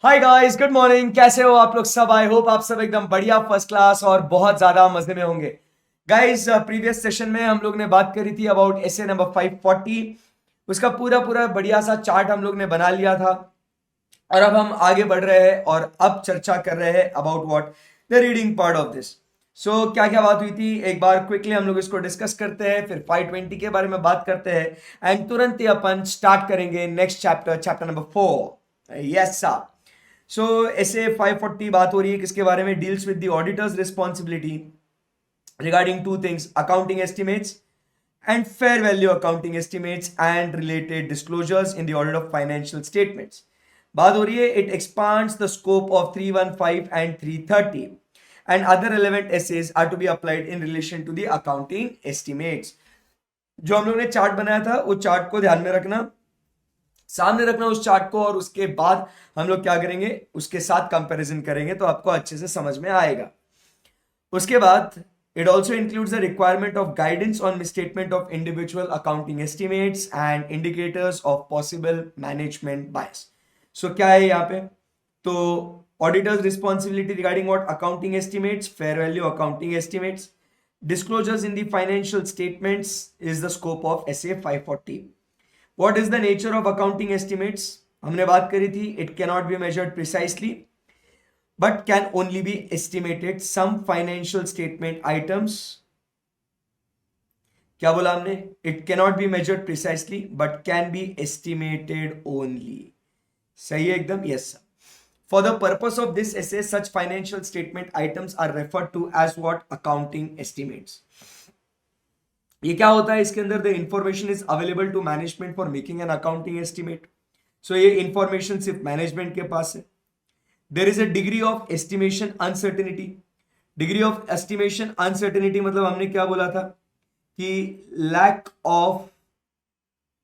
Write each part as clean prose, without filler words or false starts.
Hi guys, good morning. कैसे हो आप लोग सब? आई होप आप सब एकदम बढ़िया, फर्स्ट क्लास और बहुत ज्यादा मजे में होंगे। गाइस, प्रीवियस सेशन में हम लोग ने बात करी थी अबाउट एसे नंबर 540। उसका पूरा पूरा बढ़िया सा चार्ट हम लोग ने बना लिया था और अब हम आगे बढ़ रहे हैं और अब चर्चा कर रहे हैं about what the reading part of this. So क्या क्या बात हुई थी, एक बार क्विकली हम लोग इसको डिस्कस करते हैं, फिर 520 के बारे में बात करते हैं एंड तुरंत ही अपन स्टार्ट करेंगे next chapter, chapter number 4। Yes sir. So ऐसे 540 बात हो रही है किसके बारे में? Deals with the auditor's responsibility regarding two things, accounting estimates and fair value accounting estimates and related disclosures in the audit of financial statements. बात हो रही है, it expands the scope of 315 and 330 and other relevant essays are to be applied in relation to the accounting estimates. जो हम लोग ने chart बनाया था वो चार्ट को ध्यान में रखना, सामने रखना उस चार्ट को, और उसके बाद हम लोग क्या करेंगे, उसके साथ कंपैरिजन करेंगे तो आपको अच्छे से समझ में आएगा। उसके बाद it also includes the requirement of guidance on misstatement of individual accounting estimates and indicators of possible management bias. So क्या है यहाँ पे? तो auditors responsibility regarding what? Accounting estimates, fair value accounting estimates, disclosures in the financial statements is the scope of SA 540. What is the nature of accounting estimates? हमने बात करी थी, it cannot be measured precisely but can only be estimated. Some financial statement items, क्या बोला हमने? It cannot be measured precisely but can be estimated only. सही है एकदम? Yes sir. For the purpose of this essay, such financial statement items are referred to as what? Accounting estimates. ये क्या होता है इसके अंदर? The information is available to management for making an accounting estimate. So ये information सिर्फ management के पास है। There is a degree of estimation uncertainty. Degree of estimation uncertainty मतलब हमने क्या बोला था कि लैक ऑफ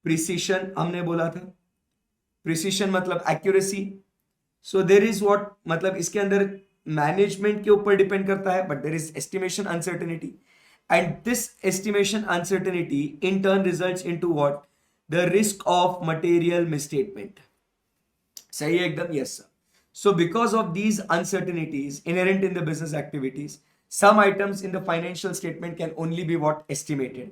प्रिसीशन, हमने बोला था। प्रिसीशन मतलब accuracy. So there is what, मतलब इसके अंदर मैनेजमेंट के ऊपर डिपेंड करता है, but there is estimation uncertainty and this estimation uncertainty in turn results into what? The risk of material misstatement. सही है एकदम? Yes sir. So because of these uncertainties inherent in the business activities, some items in the financial statement can only be what? Estimated.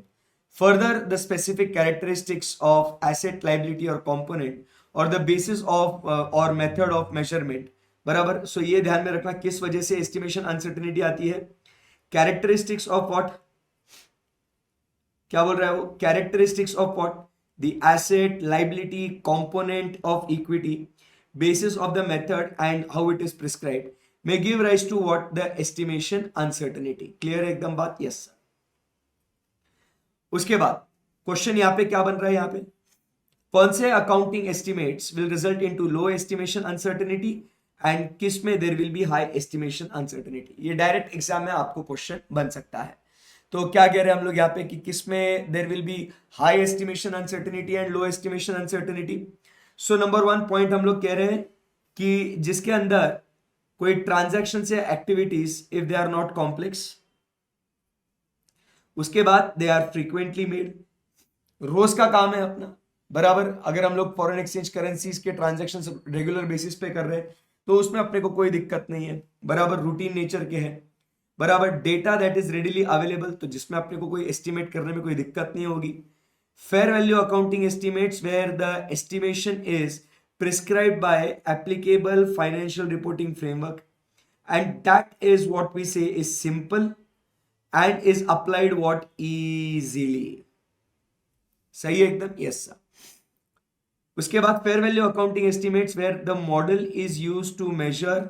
Further, the specific characteristics of asset, liability or component or the basis of or method of measurement, बराबर। सो ये ध्यान में रखना किस वजह से estimation uncertainty आती है। Characteristics of what? क्या बोल रहा है वो? Characteristics of what? The asset, liability, component of equity, basis of the method and how it is prescribed may give rise to what? The estimation uncertainty. Clear है एकदम बात? Yes sir. उसके बाद क्वेश्चन यहाँ पे क्या बन रहा है? यहाँ पे कौन से accounting estimates will result into low estimation uncertainty and किस में there will be high estimation uncertainty? ये डायरेक्ट एग्जाम में आपको क्वेश्चन बन सकता है। तो क्या कह रहे हैं हम लोग यहाँ पे कि किस में there will be high estimation uncertainty and low estimation uncertainty? So number 1 point हम लोग कह रहे हैं कि जिसके अंदर कोई ट्रांजैक्शन से activities if they are not complex, उसके बाद दे आर फ्रीक्वेंटली मेड, रोज का काम है अपना, बराबर। अगर हम लोग फॉरेन एक्सचेंज करेंसीज के ट्रांजैक्शन रेगुलर बेसिस पे कर रहे हैं तो उसमें अपने को कोई दिक्कत नहीं है, बराबर। रूटीन नेचर के हैं, बराबर। Data that is readily available, तो जिसमें अपने को कोई एस्टिमेट करने में कोई दिक्कत नहीं होगी। Fair value accounting estimates where the estimation is prescribed by applicable financial reporting framework and that is what we say is simple and is applied what? Easily. सही है एकदम? Yes sir. उसके बाद fair value accounting estimates where the model is use to measure,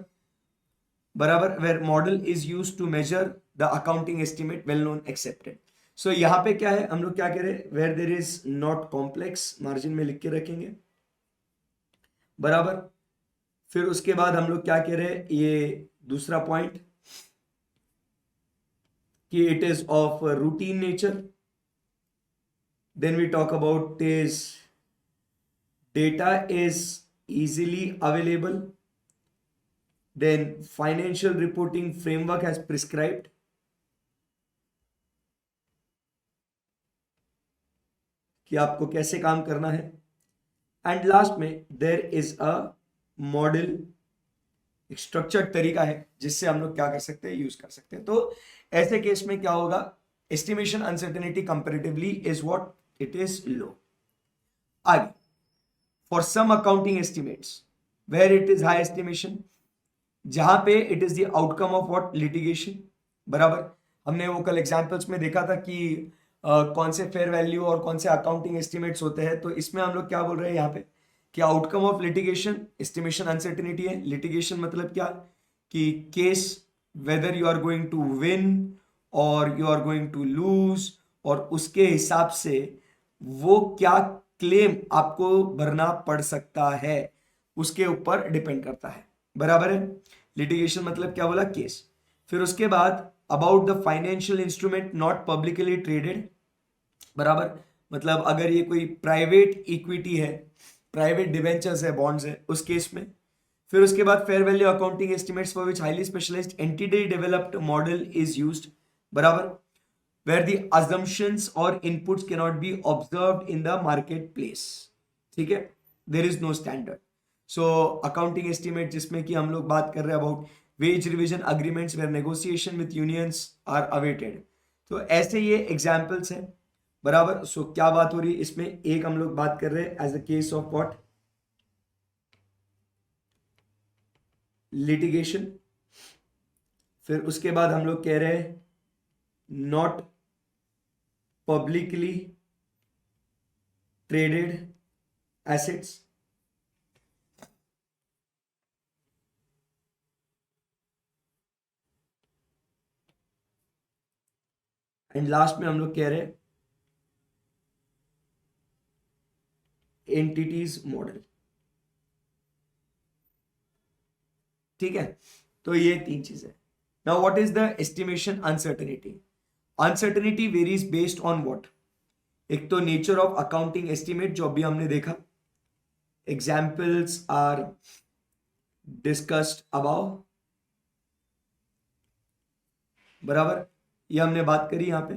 बराबर, where model is use to measure the accounting estimate well known accepted. So यहां पे क्या है, हम लोग क्या कह रहे हैं? Where there is not complex, margin में लिख के रखेंगे, बराबर। फिर उसके बाद हम लोग क्या कह रहे हैं? ये दूसरा पॉइंट कि it is of routine nature. Then we talk about is data is easily available, then financial reporting framework has prescribed, कि आपको कैसे काम करना है, एंड लास्ट में देर इज अ मॉडल एक स्ट्रक्चर्ड तरीका है जिससे हम लोग क्या कर सकते हैं, यूज कर सकते हैं। तो ऐसे केस में क्या होगा, estimation uncertainty comparatively is what, it is low. आगे, for some accounting estimates where it is high estimation, जहां पे it is the outcome of what, litigation, बराबर। हमने वो कल एग्जांपल्स में देखा था कि कौन से फेयर वैल्यू और कौन से अकाउंटिंग एस्टिमेट्स होते हैं। तो इसमें हम लोग क्या बोल रहे हैं यहाँ पे कि outcome of litigation, estimation uncertainty है। लिटिगेशन मतलब क्या, कि case whether you are going to win और you are going to lose, और उसके हिसाब से वो क्या क्लेम आपको भरना पड़ सकता है उसके ऊपर डिपेंड करता है, बराबर है। लिटिगेशन मतलब क्या बोला, केस। फिर उसके बाद about the financial instrument not publicly traded, बराबर। मतलब अगर ये कोई प्राइवेट इक्विटी है, प्राइवेट डिवेंचर्स है, बॉन्ड्स है, उस केस में। फिर उसके बाद fair value accounting estimates for which highly specialised entity developed model is used, बराबर, where the assumptions or inputs cannot be observed in the marketplace, ठीक है, there is no standard। so accounting estimate जिसमें कि हम लोग बात कर रहे हैं about wage revision agreements where negotiation with unions are awaited। तो ऐसे ये एग्जाम्पल्स हैं, बराबर। सो क्या बात हो रही है इसमें, एक हम लोग बात कर रहे हैं as a case of what, litigation. फिर उसके बाद हम लोग कह रहे हैं not publicly traded assets, and last में हम लोग कह रहे हैं एंटिटीज मॉडल, ठीक है। तो ये तीन चीजें। Now what is the estimation uncertainty, uncertainty varies based on what, एक तो नेचर ऑफ अकाउंटिंग एस्टिमेट जो अभी हमने देखा, एग्जाम्पल्स आर डिस्कस्ड अबाउ, बराबर, ये हमने बात करी यहां पे।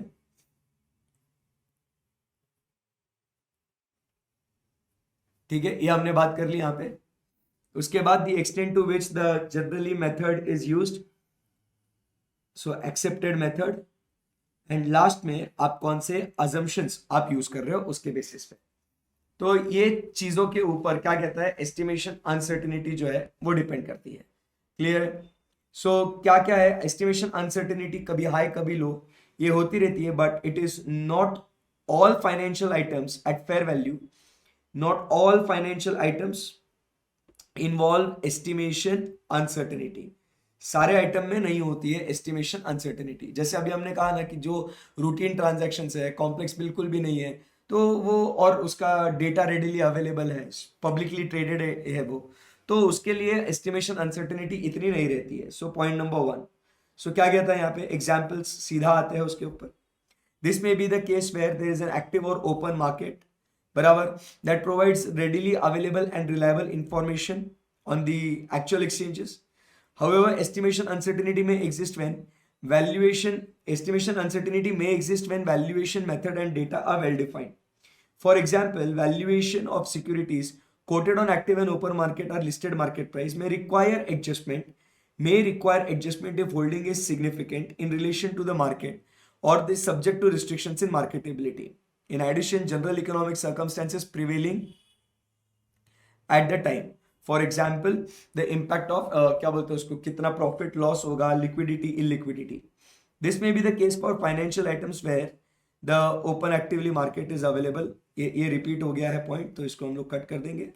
ठीक है, ये हमने बात कर ली यहां पे। उसके बाद the extent to which the generally method is used, so accepted method, and last में आप कौन से अजम्पशंस आप यूज कर रहे हो उसके बेसिस पे। तो ये चीजों के ऊपर क्या कहता है, एस्टिमेशन अनसर्टेनिटी जो है वो डिपेंड करती है। क्लियर है। सो क्या क्या है, एस्टिमेशन अनसर्टेनिटी कभी हाई कभी लो, ये होती रहती है, but it is not all financial items at fair value, not all financial items involve estimation uncertainty. सारे आइटम में नहीं होती है एस्टिमेशन अनसर्टेनिटी। जैसे अभी हमने कहा ना कि जो रूटीन ट्रांजैक्शंस है, कॉम्प्लेक्स बिल्कुल भी नहीं है, तो वो, और उसका डेटा रेडिली अवेलेबल है, पब्लिकली ट्रेडेड है वो, तो उसके लिए एस्टिमेशन अनसर्टेनिटी इतनी नहीं रहती है। सो पॉइंट नंबर 1, सो क्या कहता है यहाँ पे, एग्जाम्पल्स सीधा आते हैं उसके ऊपर। दिस में be the case where there is an active और ओपन मार्केट, बराबर, that provides readily available and reliable information on the actual exchanges. However, estimation uncertainty may exist when estimation uncertainty may exist when valuation method and data are well defined. For example, valuation of securities quoted on active and open market or listed market price may require adjustment if holding is significant in relation to the market or is subject to restrictions in marketability. In addition, general economic circumstances prevailing at the time, for example the impact of क्या बोलते हैं उसको, कितना profit loss होगा, liquidity illiquidity. This में be the case for financial items where the open actively market is available. ये repeat हो गया है पॉइंट, तो इसको हम लोग कट कर देंगे,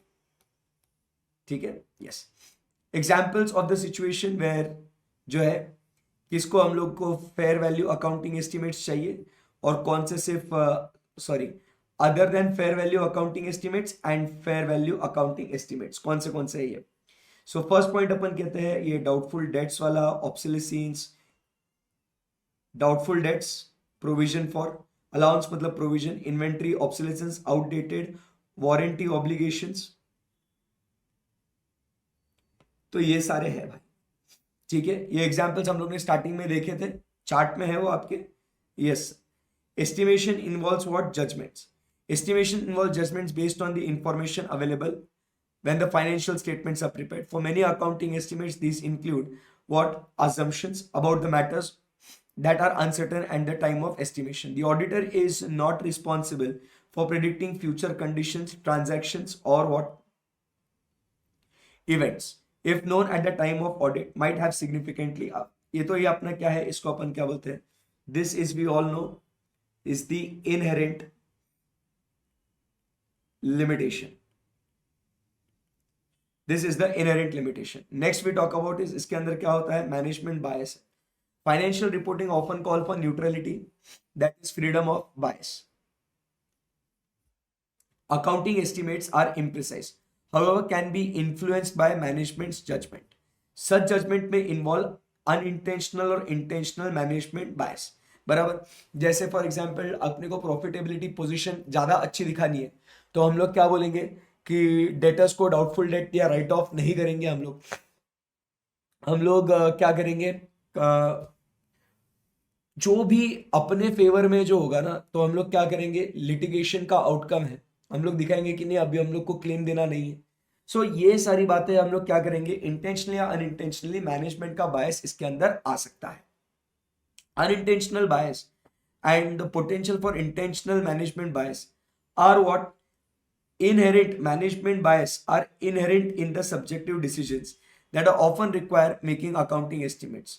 ठीक है। Yes, examples of the situation where जो है किसको हम लोग को फेयर वैल्यू अकाउंटिंग एस्टिमेट्स चाहिए, और कौन से सिर्फ other than fair value accounting estimates and fair value accounting estimates, कौन से है ये। सो फर्स्ट पॉइंट अपन कहते हैं ये डाउटफुल डेट्स वाला, obsolescence, doubtful debts, provision for allowance मतलब provision, inventory, obsolescence, outdated, warranty obligations. तो ये सारे हैं भाई, ठीक है। ये एग्जांपल्स हम लोग ने स्टार्टिंग में देखे थे, चार्ट में है वो आपके। Yes, estimation involves what, judgments. Estimation involves judgments based on the information available when the financial statements are prepared. For many accounting estimates, these include what? Assumptions about the matters that are uncertain at the time of estimation. The auditor is not responsible for predicting future conditions, transactions, or what? Events, if known at the time of audit, might have significantly up. ये तो ये अपना क्या है, इसको अपन क्या बोलते हैं? This is, we all know, is the inherent limitation. This is the inherent limitation. Next we talk about is इसके अंदर क्या होता है? Management bias. Financial reporting often call for neutrality, that is freedom of bias. Accounting estimates are imprecise, however, can be influenced by management's judgment. Such judgment may involve unintentional और intentional management bias. बराबर, जैसे for example अपने को profitability position ज्यादा अच्छी दिखानी है, तो हम लोग क्या बोलेंगे कि डेटर्स को डाउटफुल डेट या राइट ऑफ नहीं करेंगे। हम लोग क्या करेंगे, जो भी अपने फेवर में जो होगा ना, तो हम लोग क्या करेंगे, लिटिगेशन का आउटकम है, हम लोग दिखाएंगे कि नहीं अभी हम लोग को क्लेम देना नहीं है। सो ये सारी बातें हम लोग क्या करेंगे, इंटेंशनली या अनइंटेंशनली मैनेजमेंट का बायस इसके अंदर आ सकता है। Unintentional bias and the potential for intentional management bias are what? Inherent management bias are inherent in the subjective decisions that are often require making accounting estimates.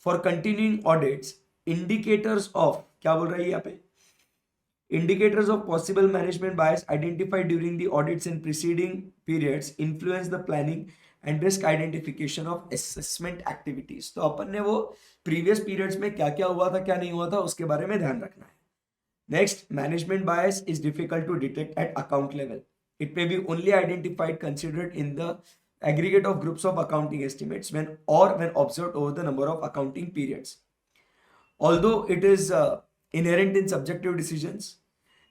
For continuing audits, indicators of, क्या बोल रहा है यहाँ पे, indicators of possible management bias identified during the audits in preceding periods influence the planning and risk identification of assessment activities. तो अपन ने वो previous periods में क्या क्या हुआ था क्या नहीं हुआ था उसके बारे में ध्यान रखना है। Next, management bias is difficult to detect at account level. It may be only identified considered in the aggregate of groups of accounting estimates when observed over the number of accounting periods. Although it is inherent in subjective decisions,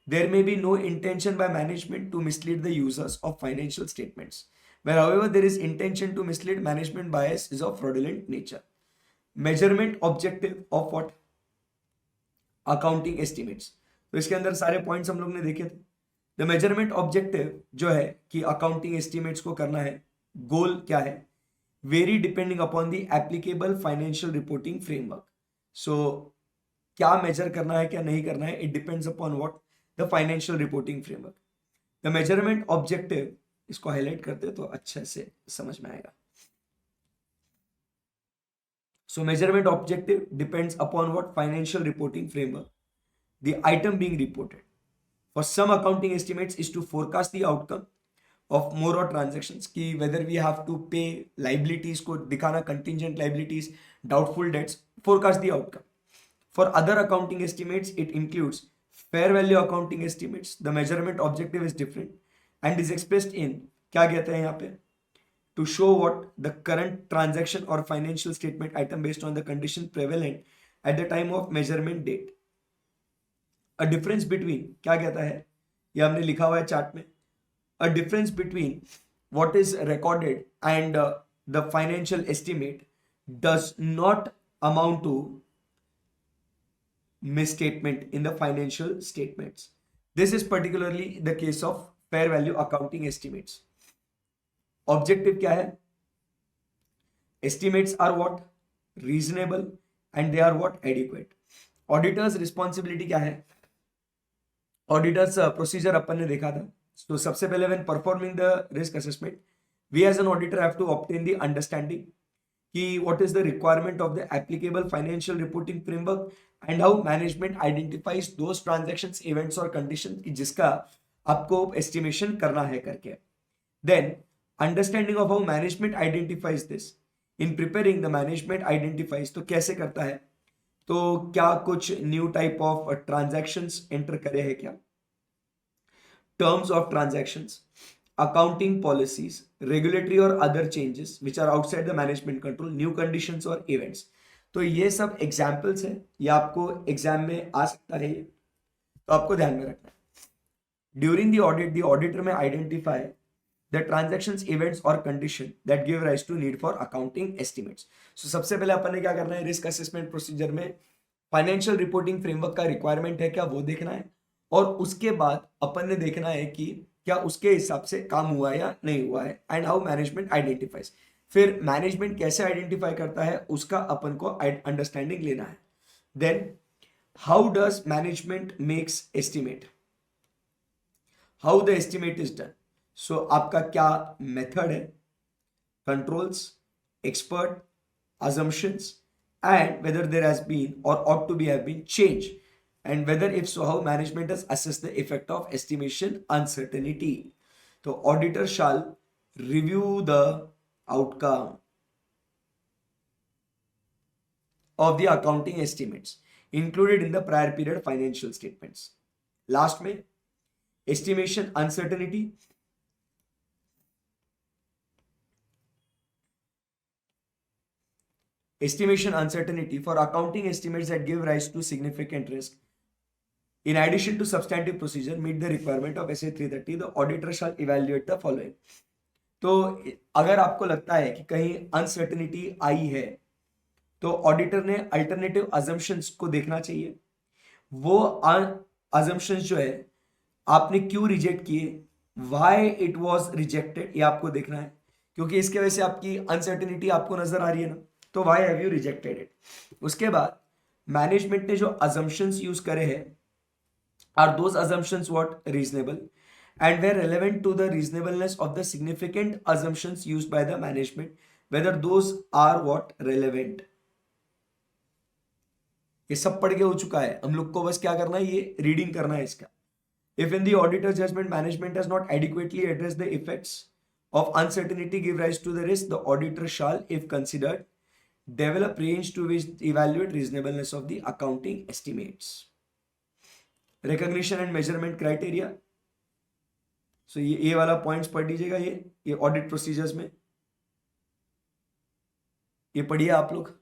there may be no intention by management to mislead the users of financial statements. Where however there is intention to mislead, management bias is of fraudulent nature. Measurement objective of what? Accounting estimates. तो इसके अंदर सारे points हम लोग ने देखे थे। The measurement objective जो है कि अकाउंटिंग एस्टिमेट्स को करना है, गोल क्या है, vary depending upon the applicable financial reporting framework. So क्या मेजर करना है क्या नहीं करना है, it depends upon what? The financial reporting framework. The measurement objective, इसको हाईलाइट करते तो अच्छे से समझ में आएगा। So measurement objective depends upon what? Financial reporting framework, the item being reported. For some accounting estimates is to forecast the outcome of more और transactions, कि वेदर वी हैव टू पे लाइबिलिटीज को दिखाना, contingent liabilities, doubtful debts, forecast the outcome. For other accounting estimates it includes fair value accounting estimates. The measurement objective is different and is expressed in, क्या कहते हैं यहाँ पे, to show what? The current transaction or financial statement item based on the condition prevalent at the time of measurement date. A difference between, क्या कहता है, ये हमने लिखा हुआ है चार्ट में, a difference between what is recorded and the financial estimate does not amount to misstatement in the financial statements. This is particularly the case of fair value accounting estimates. Objective क्या है? Estimates are what? Reasonable and they are what? Adequate. Auditors responsibility क्या है? Auditors procedure अपन ने देखा था। तो सबसे पहले when performing the risk assessment, we as an auditor have to obtain the understanding कि what is the requirement of the applicable financial reporting framework and how management identifies those transactions, events और conditions जिसका आपको estimation करना है करके। Then understanding of how management identifies this. In preparing the management identifies, तो कैसे करता है, तो क्या कुछ new type of transactions enter करे है क्या, terms of transactions, accounting policies, regulatory और other changes which are outside the management control, new conditions और इवेंट्स। तो ये सब एग्जाम्पल्स हैं, ये आपको एग्जाम में आ सकता है, तो आपको ध्यान में रखना है। During the audit, the auditor may identify the transactions, events or condition that give rise to need for accounting estimates. So सबसे पहले अपन ने क्या करना है, रिस्क असेसमेंट प्रोसीजर में फाइनेंशियल रिपोर्टिंग फ्रेमवर्क का रिक्वायरमेंट है क्या वो देखना है, और उसके बाद अपन ने देखना है कि क्या उसके हिसाब से काम हुआ है या नहीं हुआ है, एंड हाउ मैनेजमेंट आइडेंटिफाइज। फिर मैनेजमेंट कैसे आइडेंटिफाई करता है उसका अपन को अंडरस्टैंडिंग लेना है। Then how does management makes estimate, how the estimate is done. So आपका क्या मेथड है, controls, expert, assumptions, and whether there has been or ought to be have been change, and whether if so how management has assessed the effect of estimation uncertainty. So auditor shall review the outcome of the accounting estimates included in the prior period financial statements. Last में estimation uncertainty, estimation uncertainty for accounting estimates that give rise to significant risk in addition to substantive procedure meet the requirement of SA 330, the auditor shall evaluate the following. तो अगर आपको लगता है कि कहीं uncertainty आई है तो ऑडिटर ने अल्टरनेटिव अजम्पशंस को देखना चाहिए। वो अजम्पशंस जो है आपने क्यों रिजेक्ट किए, व्हाई इट वाज रिजेक्टेड, ये आपको देखना है, क्योंकि इसके वजह से आपकी अनसर्टेनिटी आपको नजर आ रही है ना, तो why have you rejected it. उसके बाद मैनेजमेंट ने जो अजम्पशंस यूज करे हैं, are those assumptions what reasonable, and where relevant to the reasonableness of the significant assumptions used by the management, whether those are what relevant। ये सब पढ़ के हो चुका है, हम लोग को बस क्या करना है, ये रीडिंग करना है इसका। If in the auditor's judgment management has not adequately addressed the effects of uncertainty give rise to the risk, the auditor shall, if considered, develop range to which evaluate reasonableness of the accounting estimates। Recognition and measurement criteria, सो ये वाला points पढ़ लीजिएगा, ये audit procedures में ये पढ़िए आप लोग।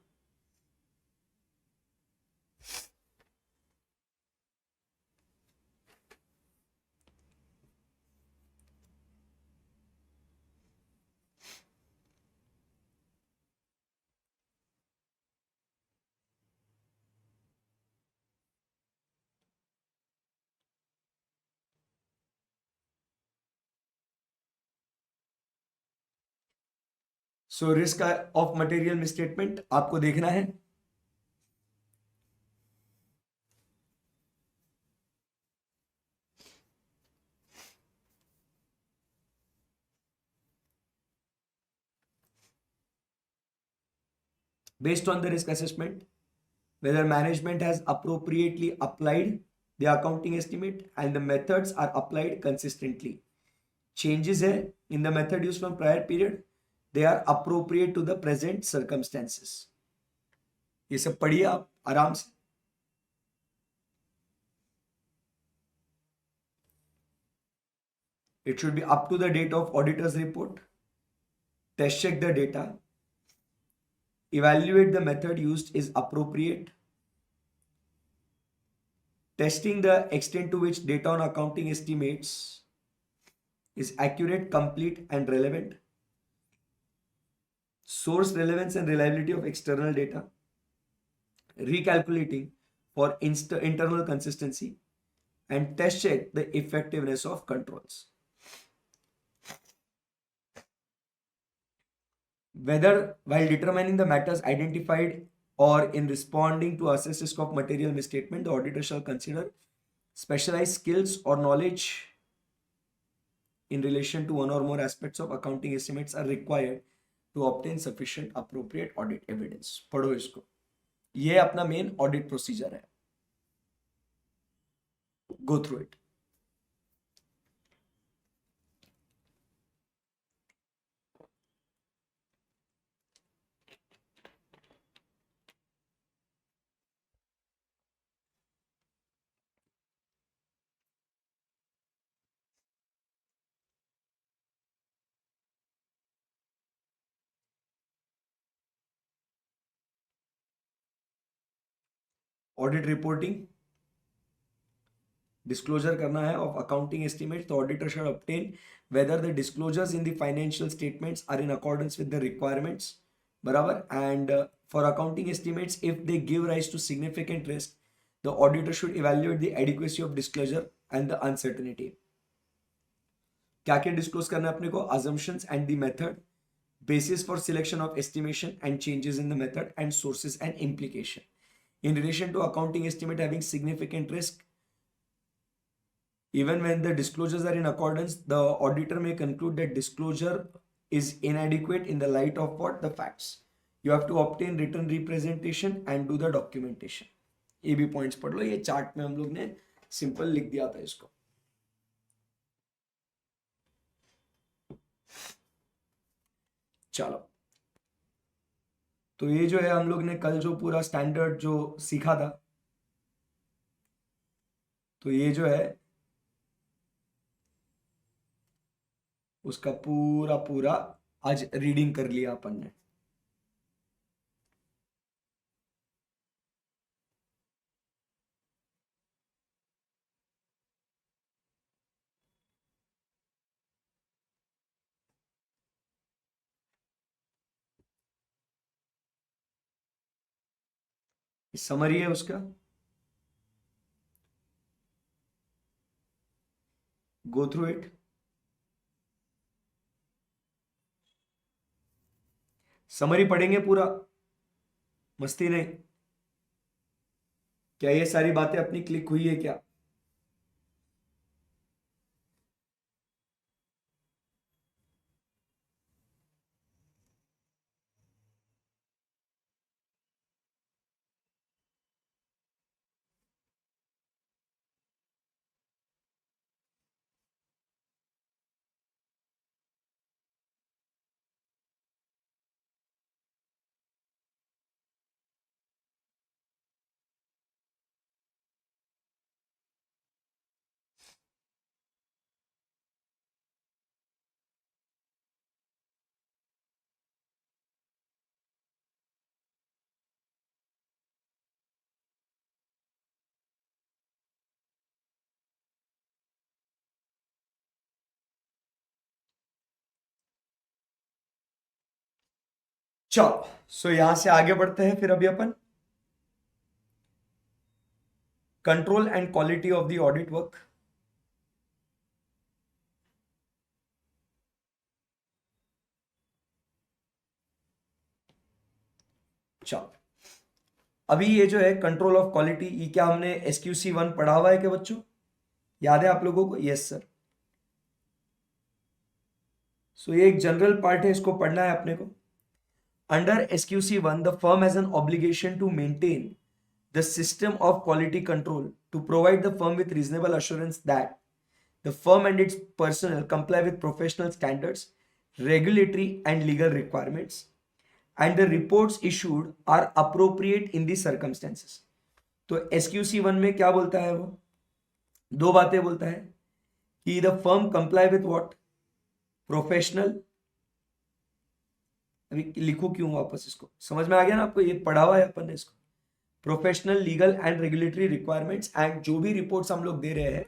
So risk of material misstatement आपको देखना है। Based on the risk assessment, whether management has appropriately applied the accounting estimate and the methods are applied consistently. Changes है in the method used from prior period, they are appropriate to the present circumstances। ये सब पढ़िए आप आराम से। It should be up to the date of auditor's report, test check the data, evaluate the method used is appropriate, testing the extent to which data on accounting estimates is accurate, complete and relevant, source relevance and reliability of external data, recalculating for internal consistency, and test check the effectiveness of controls। Whether while determining the matters identified or in responding to assessed risk of material misstatement, the auditor shall consider specialized skills or knowledge in relation to one or more aspects of accounting estimates are required to obtain sufficient appropriate audit evidence। पढ़ो इसको, ये अपना main audit procedure है, go through it. Audit reporting disclosure करना है of accounting estimates, the auditor should obtain whether the disclosures in the financial statements are in accordance with the requirements, बराबर, and for accounting estimates if they give rise to significant risk, the auditor should evaluate the adequacy of disclosure and the uncertainty। क्या क्या disclose करना है अपने को? assumptions and the method, basis for selection of estimation and changes in the method, and sources and implication in relation to accounting estimate having significant risk. Even when the disclosures are in accordance, the auditor may conclude that disclosure is inadequate in the light of what? The facts. You have to obtain written representation and do the documentation. ये भी points पढ़ लो, ये chart में हम लोग ने simple लिख दिया था इसको। चलो, तो ये जो है हम लोग ने कल जो पूरा स्टैंडर्ड जो सीखा था, तो ये जो है उसका पूरा पूरा आज रीडिंग कर लिया अपन ने। समरी है उसका, गो थ्रू इट। समरी पढ़ेंगे पूरा, मस्ती नहीं। क्या ये सारी बातें अपनी क्लिक हुई है क्या? चलो, सो यहां से आगे बढ़ते हैं फिर अभी अपन control and quality of the audit work. चलो, अभी ये जो है कंट्रोल ऑफ क्वालिटी, ये क्या हमने SQC1 पढ़ा हुआ है क्या बच्चों? याद है आप लोगों को? Yes sir. सो ये एक जनरल पार्ट है, इसको पढ़ना है अपने को। Under SQC1 the firm has an obligation to maintain the system of quality control to provide the firm with reasonable assurance that the firm and its personnel comply with professional standards, regulatory and legal requirements, and the reports issued are appropriate in the circumstances. तो SQC1 में क्या बोलता है वो? दो बातें बोलता है कि the firm comply with what? Professional. अभी लिखो क्यों वापस, इसको समझ में आ गया ना आपको? ये पढ़ा हुआ है अपन ने इसको। Professional, legal and regulatory requirements, and जो भी रिपोर्ट्स हम लोग दे रहे हैं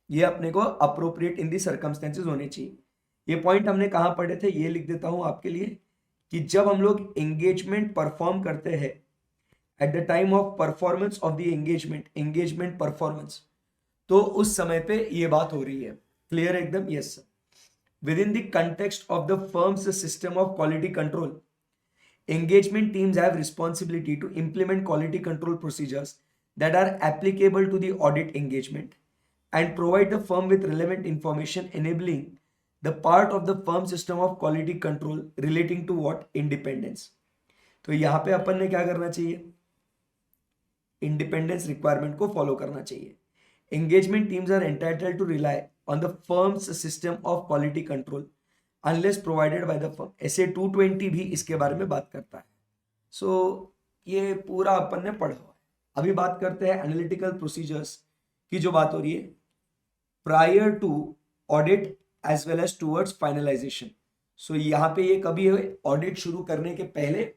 ये अपने को अप्रोप्रिएट इन दी सर्कमस्टेंसेज होने चाहिए। ये पॉइंट हमने कहाँ पढ़े थे, ये लिख देता हूं आपके लिए, कि जब हम लोग एंगेजमेंट परफॉर्म करते हैं, eight the time of performance of the engagement performance, तो उस समय पे ये बात हो रही है। क्लियर एकदम? Yes sir. Within the context of the firm's system of quality control, engagement teams have responsibility to implement quality control procedures that are applicable to the audit engagement and provide the firm with relevant information enabling the part of the firm system of quality control relating to what? Independence. तो यहाँ पे अपन ने क्या करना चाहिए? Independence requirement को follow करना चाहिए। Engagement teams are entitled to rely on the firm's system of quality control unless provided by the firm. SA 220 भी इसके बारे में बात करता है। सो ये पूरा अपन ने पढ़ा हुआ है। अभी बात करते हैं एनालिटिकल प्रोसीजर्स की, जो बात हो रही है prior to audit as well as towards finalization. So यहाँ पे ये कभी है ऑडिट शुरू करने के पहले,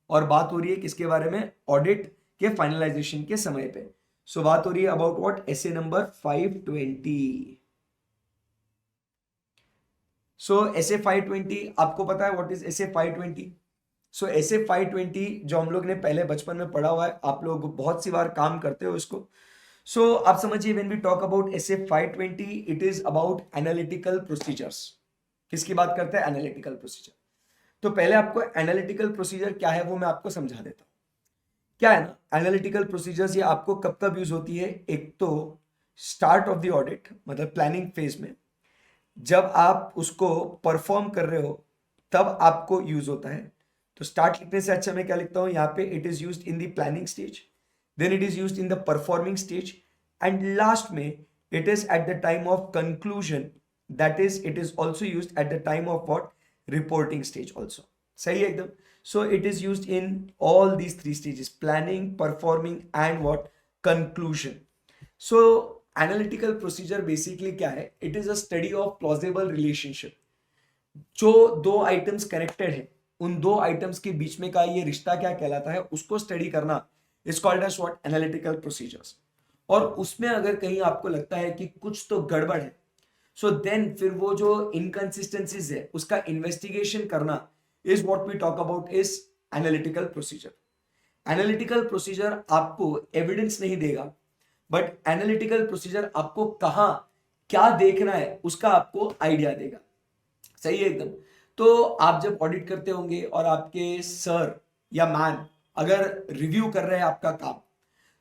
और बात हो रही है किसके बारे में? ऑडिट के फाइनलाइजेशन के समय पे। सो बात हो रही है अबाउट व्हाट? Essay number 520। सो एसे 520 आपको पता है व्हाट इज एसे 520? सो एसे 520 जो हम लोग ने पहले बचपन में पढ़ा हुआ है, आप लोग बहुत सी बार काम करते हो इसको। सो आप समझिए when we talk about SA 520 it is about analytical procedures. किसकी बात करते हैं? Analytical procedure. तो पहले आपको एनालिटिकल प्रोसीजर क्या है वो मैं आपको समझा देता हूं। क्या है ना एनालिटिकल प्रोसीजर्स, ये आपको कब कब यूज होती है? एक तो स्टार्ट ऑफ द ऑडिट मतलब प्लानिंग फेज में, जब आप उसको परफॉर्म कर रहे हो तब आपको यूज होता है। तो स्टार्ट लिखने से अच्छा मैं क्या लिखता हूं यहाँ पे? It is used in the planning stage, then it is used in the performing stage, and last में it is at the time of conclusion, that is it is also used at the time of what? Reporting stage also. सही है एकदम। So it is used in all these three stages, planning, performing and what? Conclusion. So analytical procedure basically क्या है? It is a study of plausible relationship. जो दो items connected है उन दो आइटम्स के बीच में का ये रिश्ता क्या कहलाता है उसको स्टडी करना is called as what? Analytical procedures. और उसमें अगर कहीं आपको लगता है कि कुछ तो गड़बड़ है, सो देन फिर वो जो इनकंसिस्टेंसीज है उसका इन्वेस्टिगेशन करना is what we talk about is analytical procedure. Analytical procedure आपको एविडेंस नहीं देगा, बट एनालिटिकल प्रोसीजर आपको कहां क्या देखना है उसका आपको आइडिया देगा। सही है एकदम। तो आप जब ऑडिट करते होंगे और आपके सर या मैम अगर रिव्यू कर रहे हैं आपका काम,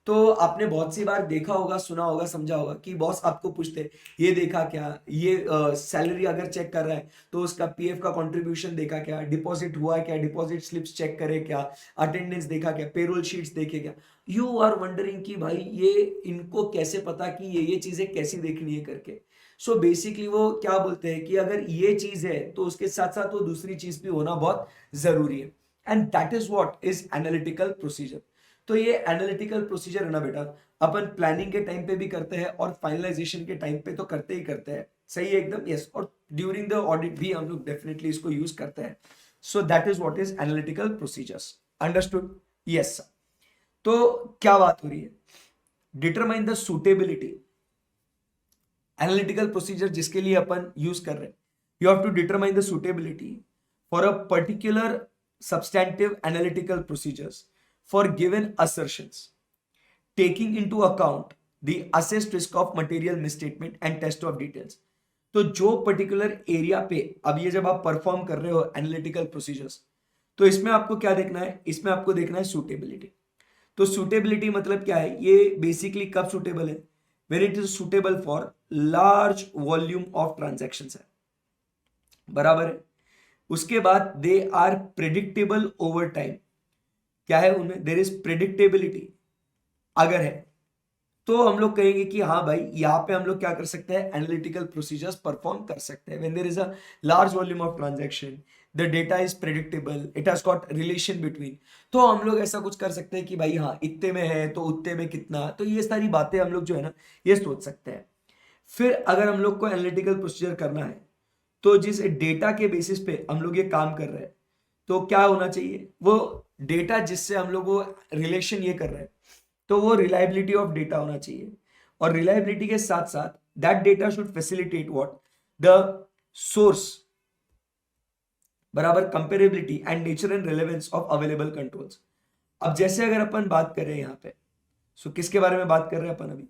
तो आपने बहुत सी बार देखा होगा, सुना होगा, समझा होगा कि बॉस आपको पूछते हैं ये देखा क्या, ये सैलरी अगर चेक कर रहा है तो उसका पीएफ का कंट्रीब्यूशन देखा क्या, डिपॉजिट हुआ क्या, डिपॉजिट स्लिप्स चेक करे क्या, अटेंडेंस देखा क्या, पेरोल शीट्स देखे क्या। यू आर वंडरिंग कि भाई ये इनको कैसे पता कि ये चीजें कैसी देखनी है करके। सो बेसिकली वो क्या बोलते हैं कि अगर ये चीज है तो उसके साथ साथ वो दूसरी चीज भी होना बहुत जरूरी है, and that is what is analytical procedure. तो ये एनालिटिकल प्रोसीजर है ना बेटा, अपन प्लानिंग के टाइम पे भी करते हैं और फाइनलाइजेशन के टाइम पे तो करते ही करते हैं। सही है एकदम। यस, और ड्यूरिंग द ऑडिट भी हम लोग डेफिनेटली इसको यूज करते हैं। So that is what is analytical procedures. Understood? Yes. तो क्या बात हो रही है? Determine the suitability. Analytical procedure जिसके लिए अपन यूज कर रहे हैं, you have to determine the suitability for a particular substantive analytical procedures for given assertions, taking into account the assessed risk of material misstatement and test of details। तो जो particular area पे अब ये जब आप परफॉर्म कर रहे हो एनालिटिकल प्रोसीजर्स, तो इसमें आपको क्या देखना है? इसमें आपको देखना है सुटेबिलिटी। तो सुटेबिलिटी मतलब क्या है? ये बेसिकली कब सुटेबल है? When it is suitable for large volume of transactions है। बराबर है। उसके बाद they are predictable over time. क्या है उनमें? There is predictability. अगर है तो हम लोग कहेंगे कि हाँ भाई यहाँ पे हम लोग क्या कर सकते हैं? एनालिटिकल प्रोसीजर्स परफॉर्म कर सकते हैं। When there is a large volume of transaction, the data is predictable, it has got relation between. तो हम लोग ऐसा कुछ कर सकते हैं कि भाई हाँ इतने में है तो उतने में कितना, तो ये सारी बातें हम लोग जो है ना ये सोच सकते हैं। फिर अगर हम लोग को एनालिटिकल प्रोसीजर करना है तो जिस डेटा के बेसिस पे हम लोग ये काम कर रहे हैं, तो क्या होना चाहिए? वो डेटा जिससे हम लोग वो रिलेशन ये कर रहे हैं, तो वो रिलायबिलिटी ऑफ डेटा होना चाहिए। और रिलायबिलिटी के साथ साथ that data should facilitate what? The source, बराबर, comparability and nature and relevance of available controls. अब जैसे अगर अपन बात करें यहाँ पे, सो किसके बारे में बात कर रहे हैं अपन अभी?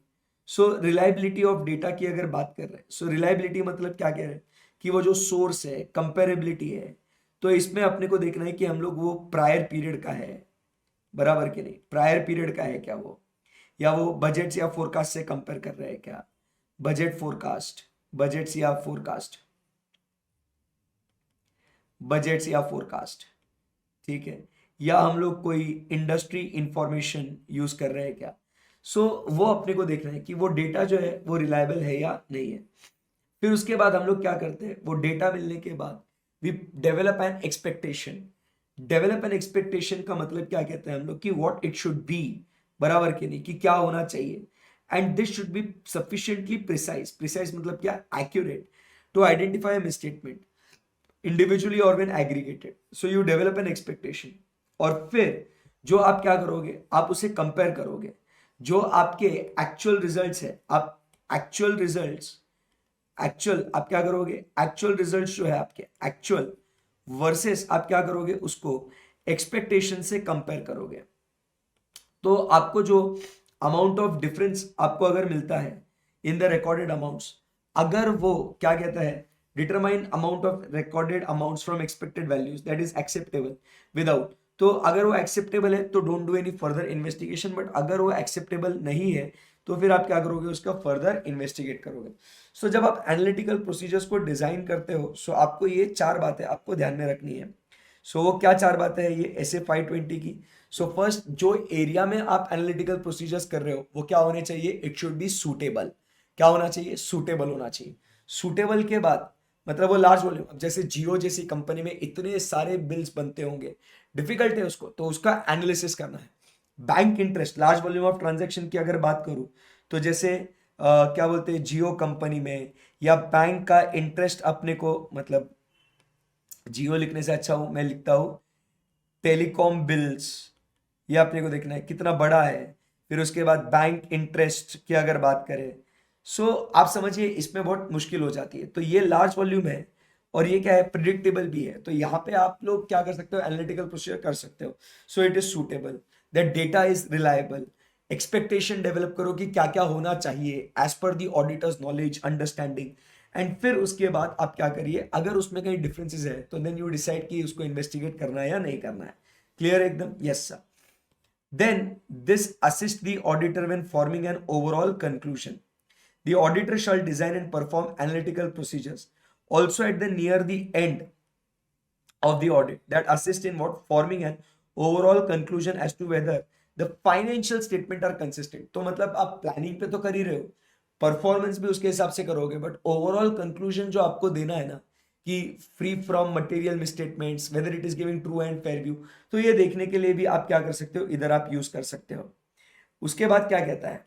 सो रिलायबिलिटी ऑफ डेटा की अगर बात कर रहे हैं, सो रिलायबिलिटी मतलब क्या कह रहे हैं? कि वो जो सोर्स है, कंपेरेबिलिटी है, तो इसमें अपने को देखना है कि हम लोग वो प्रायर पीरियड का है, बराबर कि नहीं? प्रायर पीरियड का है क्या वो, या वो बजट्स या फोरकास्ट से कंपेयर कर रहे हैं क्या? बजट फोरकास्ट, बजट्स या फोरकास्ट, बजट्स या फोरकास्ट, ठीक है। या हम लोग कोई इंडस्ट्री इंफॉर्मेशन यूज कर रहे हैं क्या? सो वो अपने को देखना है कि वो डेटा जो है वो रिलायबल है या नहीं है। फिर उसके बाद हम लोग क्या करते हैं? वो डेटा मिलने के बाद we develop an expectation. Develop an expectation का मतलब क्या कहते हैं हम लोग? कि व्हाट इट शुड बी, बराबर कि नहीं, कि क्या होना चाहिए। And this should be sufficiently precise. Precise मतलब क्या? Accurate to identify a misstatement individually और when aggregated. So you develop an expectation, और फिर जो आप क्या करोगे? आप उसे कंपेयर करोगे। जो आपके एक्चुअल रिजल्ट्स है, आप एक्चुअल आप क्या करोगे? एक्चुअल रिजल्ट्स जो है आपके एक्चुअल वर्सेस आप क्या करोगे? उसको एक्सपेक्टेशन से कंपेयर करोगे। तो आपको जो अमाउंट ऑफ डिफरेंस आपको अगर मिलता है इन द रिकॉर्डेड अमाउंट्स, अगर वो क्या कहता है, determine amount of recorded amounts from expected values that is acceptable without, तो अगर वो एक्सेप्टेबल है तो don't do any further investigation, but अगर वो एक्सेप्टेबल नहीं है तो फिर आप क्या करोगे, उसका फर्दर इन्वेस्टिगेट करोगे। सो जब आप एनालिटिकल प्रोसीजर्स को डिजाइन करते हो, सो आपको ये चार बातें आपको ध्यान में रखनी है। सो वो क्या चार बातें हैं ये एस ए 520 की। सो फर्स्ट, जो एरिया में आप एनालिटिकल प्रोसीजर्स कर रहे हो वो क्या होने चाहिए, इट शुड बी सूटेबल। क्या होना चाहिए, सूटेबल होना चाहिए। सूटेबल के बाद मतलब वो लार्ज वॉल्यूम, अब जैसे जियो जैसी कंपनी में इतने सारे बिल्स बनते होंगे, डिफिकल्ट है उसको, तो उसका एनालिसिस करना है। Bank interest, large volume of transaction की अगर बात करूं, तो जैसे क्या बोलते हैं, जियो कंपनी में या बैंक का इंटरेस्ट अपने को, मतलब जियो लिखने से अच्छा हूं मैं लिखता हूं टेलीकॉम बिल्स, ये अपने को देखना है कितना बड़ा है। फिर उसके बाद बैंक इंटरेस्ट की अगर बात करें, सो आप समझिए इसमें बहुत मुश्किल हो जाती है। तो ये लार्ज वॉल्यूम है और ये क्या है, प्रिडिक्टेबल भी है, तो यहाँ पे आप लोग क्या कर सकते हो, एनालिटिकल प्रोसीजर कर सकते हो। So it is suitable, that data is reliable, expectation develop करो कि क्या क्या होना चाहिए as per the auditor's knowledge understanding, and फिर उसके बाद आप क्या करिए, अगर उसमें कहीं डिफरेंसेस है तो देन यू डिसाइड कि उसको इन्वेस्टिगेट करना है या नहीं करना है। क्लियर एकदम, yes sir. Then this assists the auditor when forming an overall conclusion. The auditor shall design and perform analytical procedures also at the near the end of the audit that assist in what, forming an overall conclusion as to whether the financial statement are consistent। तो मतलब आप planning पे तो कर ही रहे हो, performance भी उसके हिसाब से करोगे, बट ओवरऑल कंक्लूजन जो आपको देना है ना, कि free from material misstatements, whether it is giving true and fair view, तो ये देखने के लिए भी आप क्या कर सकते हो, इधर आप यूज कर सकते हो। उसके बाद क्या कहता है,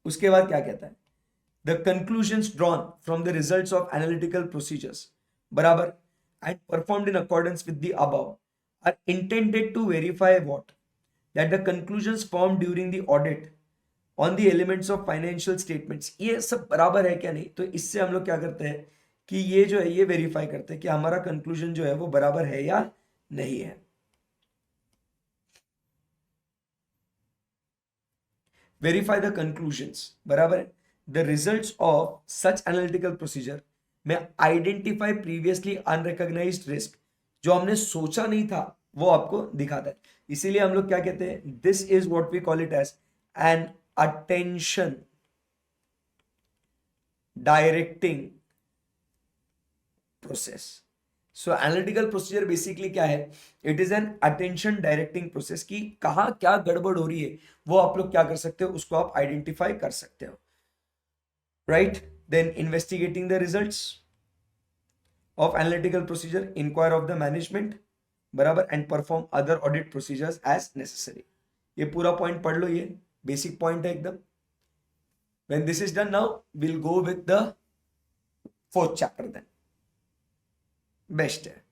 उसके बाद क्या कहता है, the conclusions drawn from the results of analytical procedures, बराबर, and performed in accordance with the above are intended to verify what, that the conclusions form during the audit on the elements of financial statements, ये सब बराबर है क्या नहीं। तो इससे हम लोग क्या करते हैं कि ये जो है ये वेरीफाई करते हैं कि हमारा कंक्लूजन जो है वो बराबर है या नहीं है। वेरीफाई द कंक्लूजन्स, बराबर है, the results of such analytical procedure में आइडेंटिफाई प्रीवियसली अनरिकॉग्नाइज्ड रिस्क, जो हमने सोचा नहीं था वो आपको दिखाता है। इसीलिए हम लोग क्या कहते हैं, this is what we call it as an attention directing process. So analytical procedure basically क्या है, it is an attention directing process, कि कहाँ क्या गड़बड़ हो रही है वो आप लोग क्या कर सकते हो, उसको आप आइडेंटिफाई कर सकते हो, right. Then investigating the results of analytical procedure, inquire of the management, बराबर, and perform other audit procedures as necessary. ये पूरा पॉइंट पढ़ लो, ये बेसिक पॉइंट है एकदम। When this is done now will go with the fourth chapter, then best है।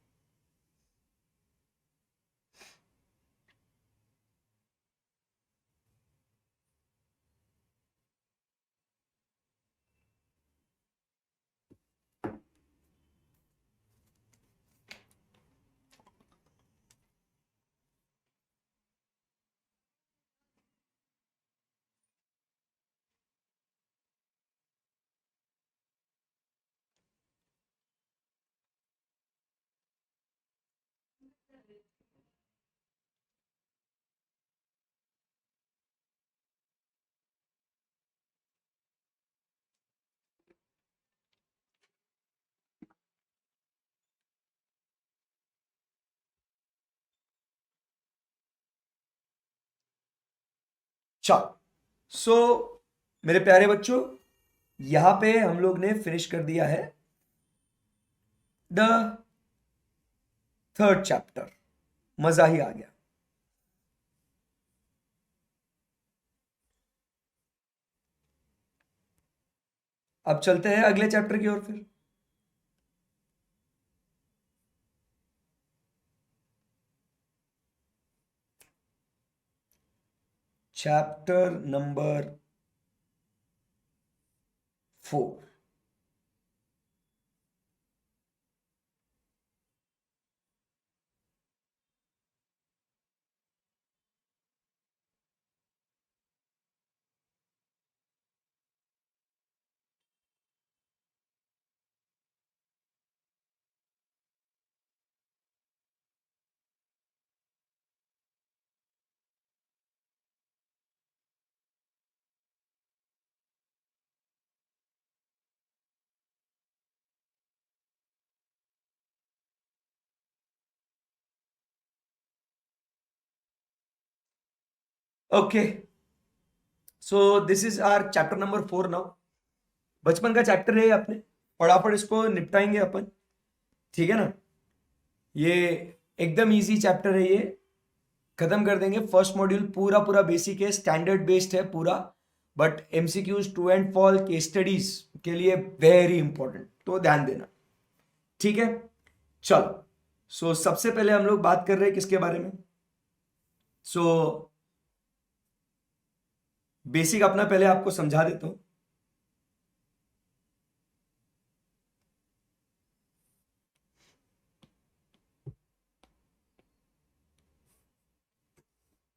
चलो, सो मेरे प्यारे बच्चों, यहां पे हम लोग ने फिनिश कर दिया है द थर्ड चैप्टर। मजा ही आ गया। अब चलते हैं अगले चैप्टर की ओर फिर। Chapter number 4। Okay, so this is our chapter number 4 now. बचपन का चैप्टर है अपने, फटाफट इसको निपटाएंगे अपन, ठीक है ना। ये एकदम इजी चैप्टर है, ये खत्म कर देंगे। फर्स्ट मॉड्यूल पूरा पूरा बेसिक है, स्टैंडर्ड बेस्ड है पूरा, but MCQs true and fall के स्टडीज के लिए वेरी इंपॉर्टेंट, तो ध्यान देना, ठीक है। चलो, सो सबसे पहले हम लोग बात कर रहे हैं किसके बारे में। सो बेसिक अपना पहले आपको समझा देता हूं।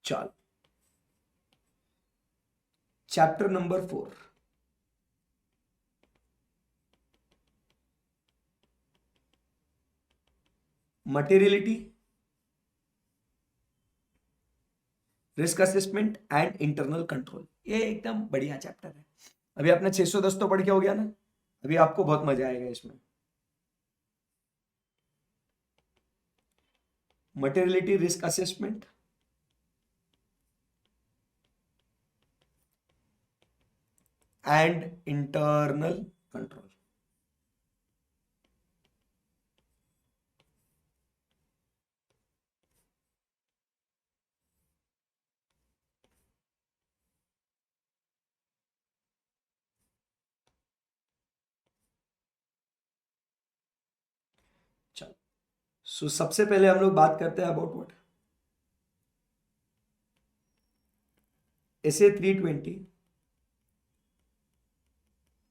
चलो, chapter number 4, materiality, risk assessment and internal control. ये एकदम बढ़िया चैप्टर है। अभी आपने 610 तो पढ़ के हो गया ना, अभी आपको बहुत मजा आएगा इसमें। Materiality, risk assessment and internal control. चलो, सो सबसे पहले हम लोग बात करते हैं अबाउट व्हाट एसए 320,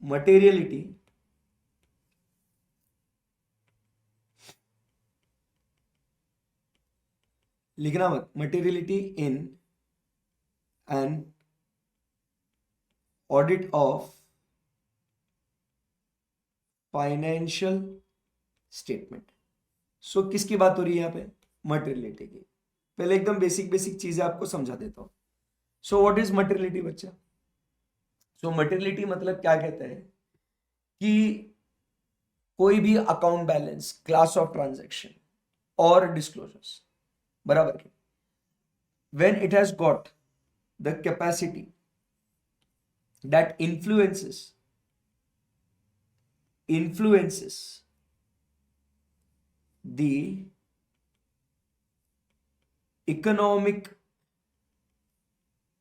मटेरियलिटी, लिखना मत, materiality in an audit of financial statement. So किसकी बात हो रही है यहाँ पे, मटेरियलिटी की। पहले एकदम बेसिक बेसिक चीजें आपको समझा देता हूँ। सो व्हाट इज मटेरियलिटी बच्चा। सो मटेरियलिटी मतलब क्या कहता है कि कोई भी account balance, class of transaction और डिस्क्लोजर्स, बराबर के, when it has got the capacity that influences the economic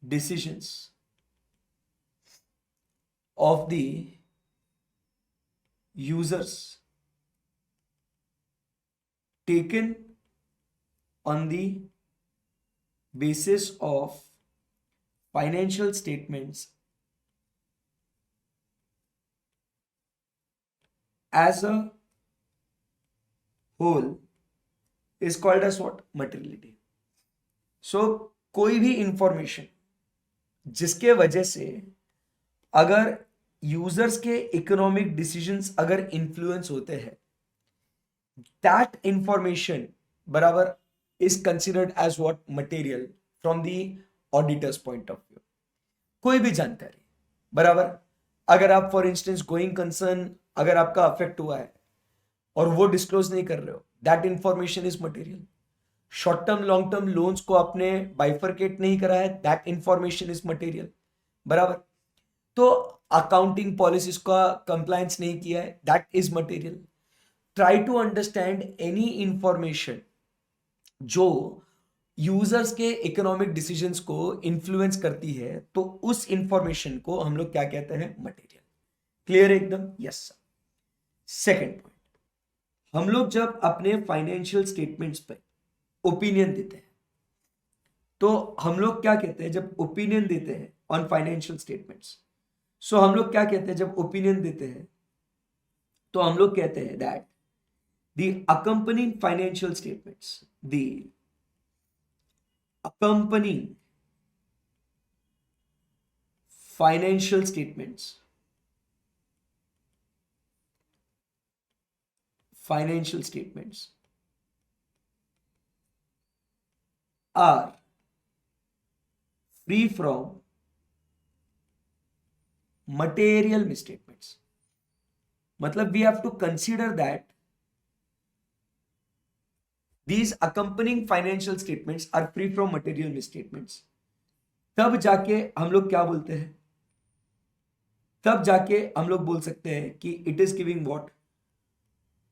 decisions of the users taken on the basis of financial statements as a whole is called as what, materiality. So कोई भी information जिसके वजह से अगर users के economic decisions अगर influence होते हैं, दैट इंफॉर्मेशन बराबर is considered as what, material from the auditor's point of view. कोई भी जानकारी बराबर, अगर आप फॉर इंस्टेंस गोइंग कंसर्न अगर आपका अफेक्ट हुआ है और वो डिस्क्लोज नहीं कर रहे हो, that information is material. Short term long term loans को आपने बाइफरकेट नहीं करा है, दैट इंफॉर्मेशन इज मटेरियल, बराबर। तो अकाउंटिंग पॉलिसीज का कंप्लायंस नहीं किया है, that is material. Try to understand any information जो यूजर्स के इकोनॉमिक डिसीजंस को इन्फ्लुएंस करती है, तो उस इंफॉर्मेशन को हम लोग क्या कहते हैं, मटेरियल। क्लियर एकदम, यस सर। सेकेंड पॉइंट, हम लोग जब अपने फाइनेंशियल स्टेटमेंट्स पे ओपिनियन देते हैं, तो हम लोग क्या कहते हैं जब ओपिनियन देते हैं ऑन फाइनेंशियल स्टेटमेंट्स। सो हम लोग क्या कहते हैं जब ओपिनियन देते हैं, तो हम लोग कहते हैं that the accompanying financial statements, the accompanying financial statements are free from material misstatements. मतलब we have to consider that these accompanying financial statements are free from material misstatements. तब जाके हम लोग क्या बोलते हैं, तब जाके हम लोग बोल सकते हैं कि it is giving what,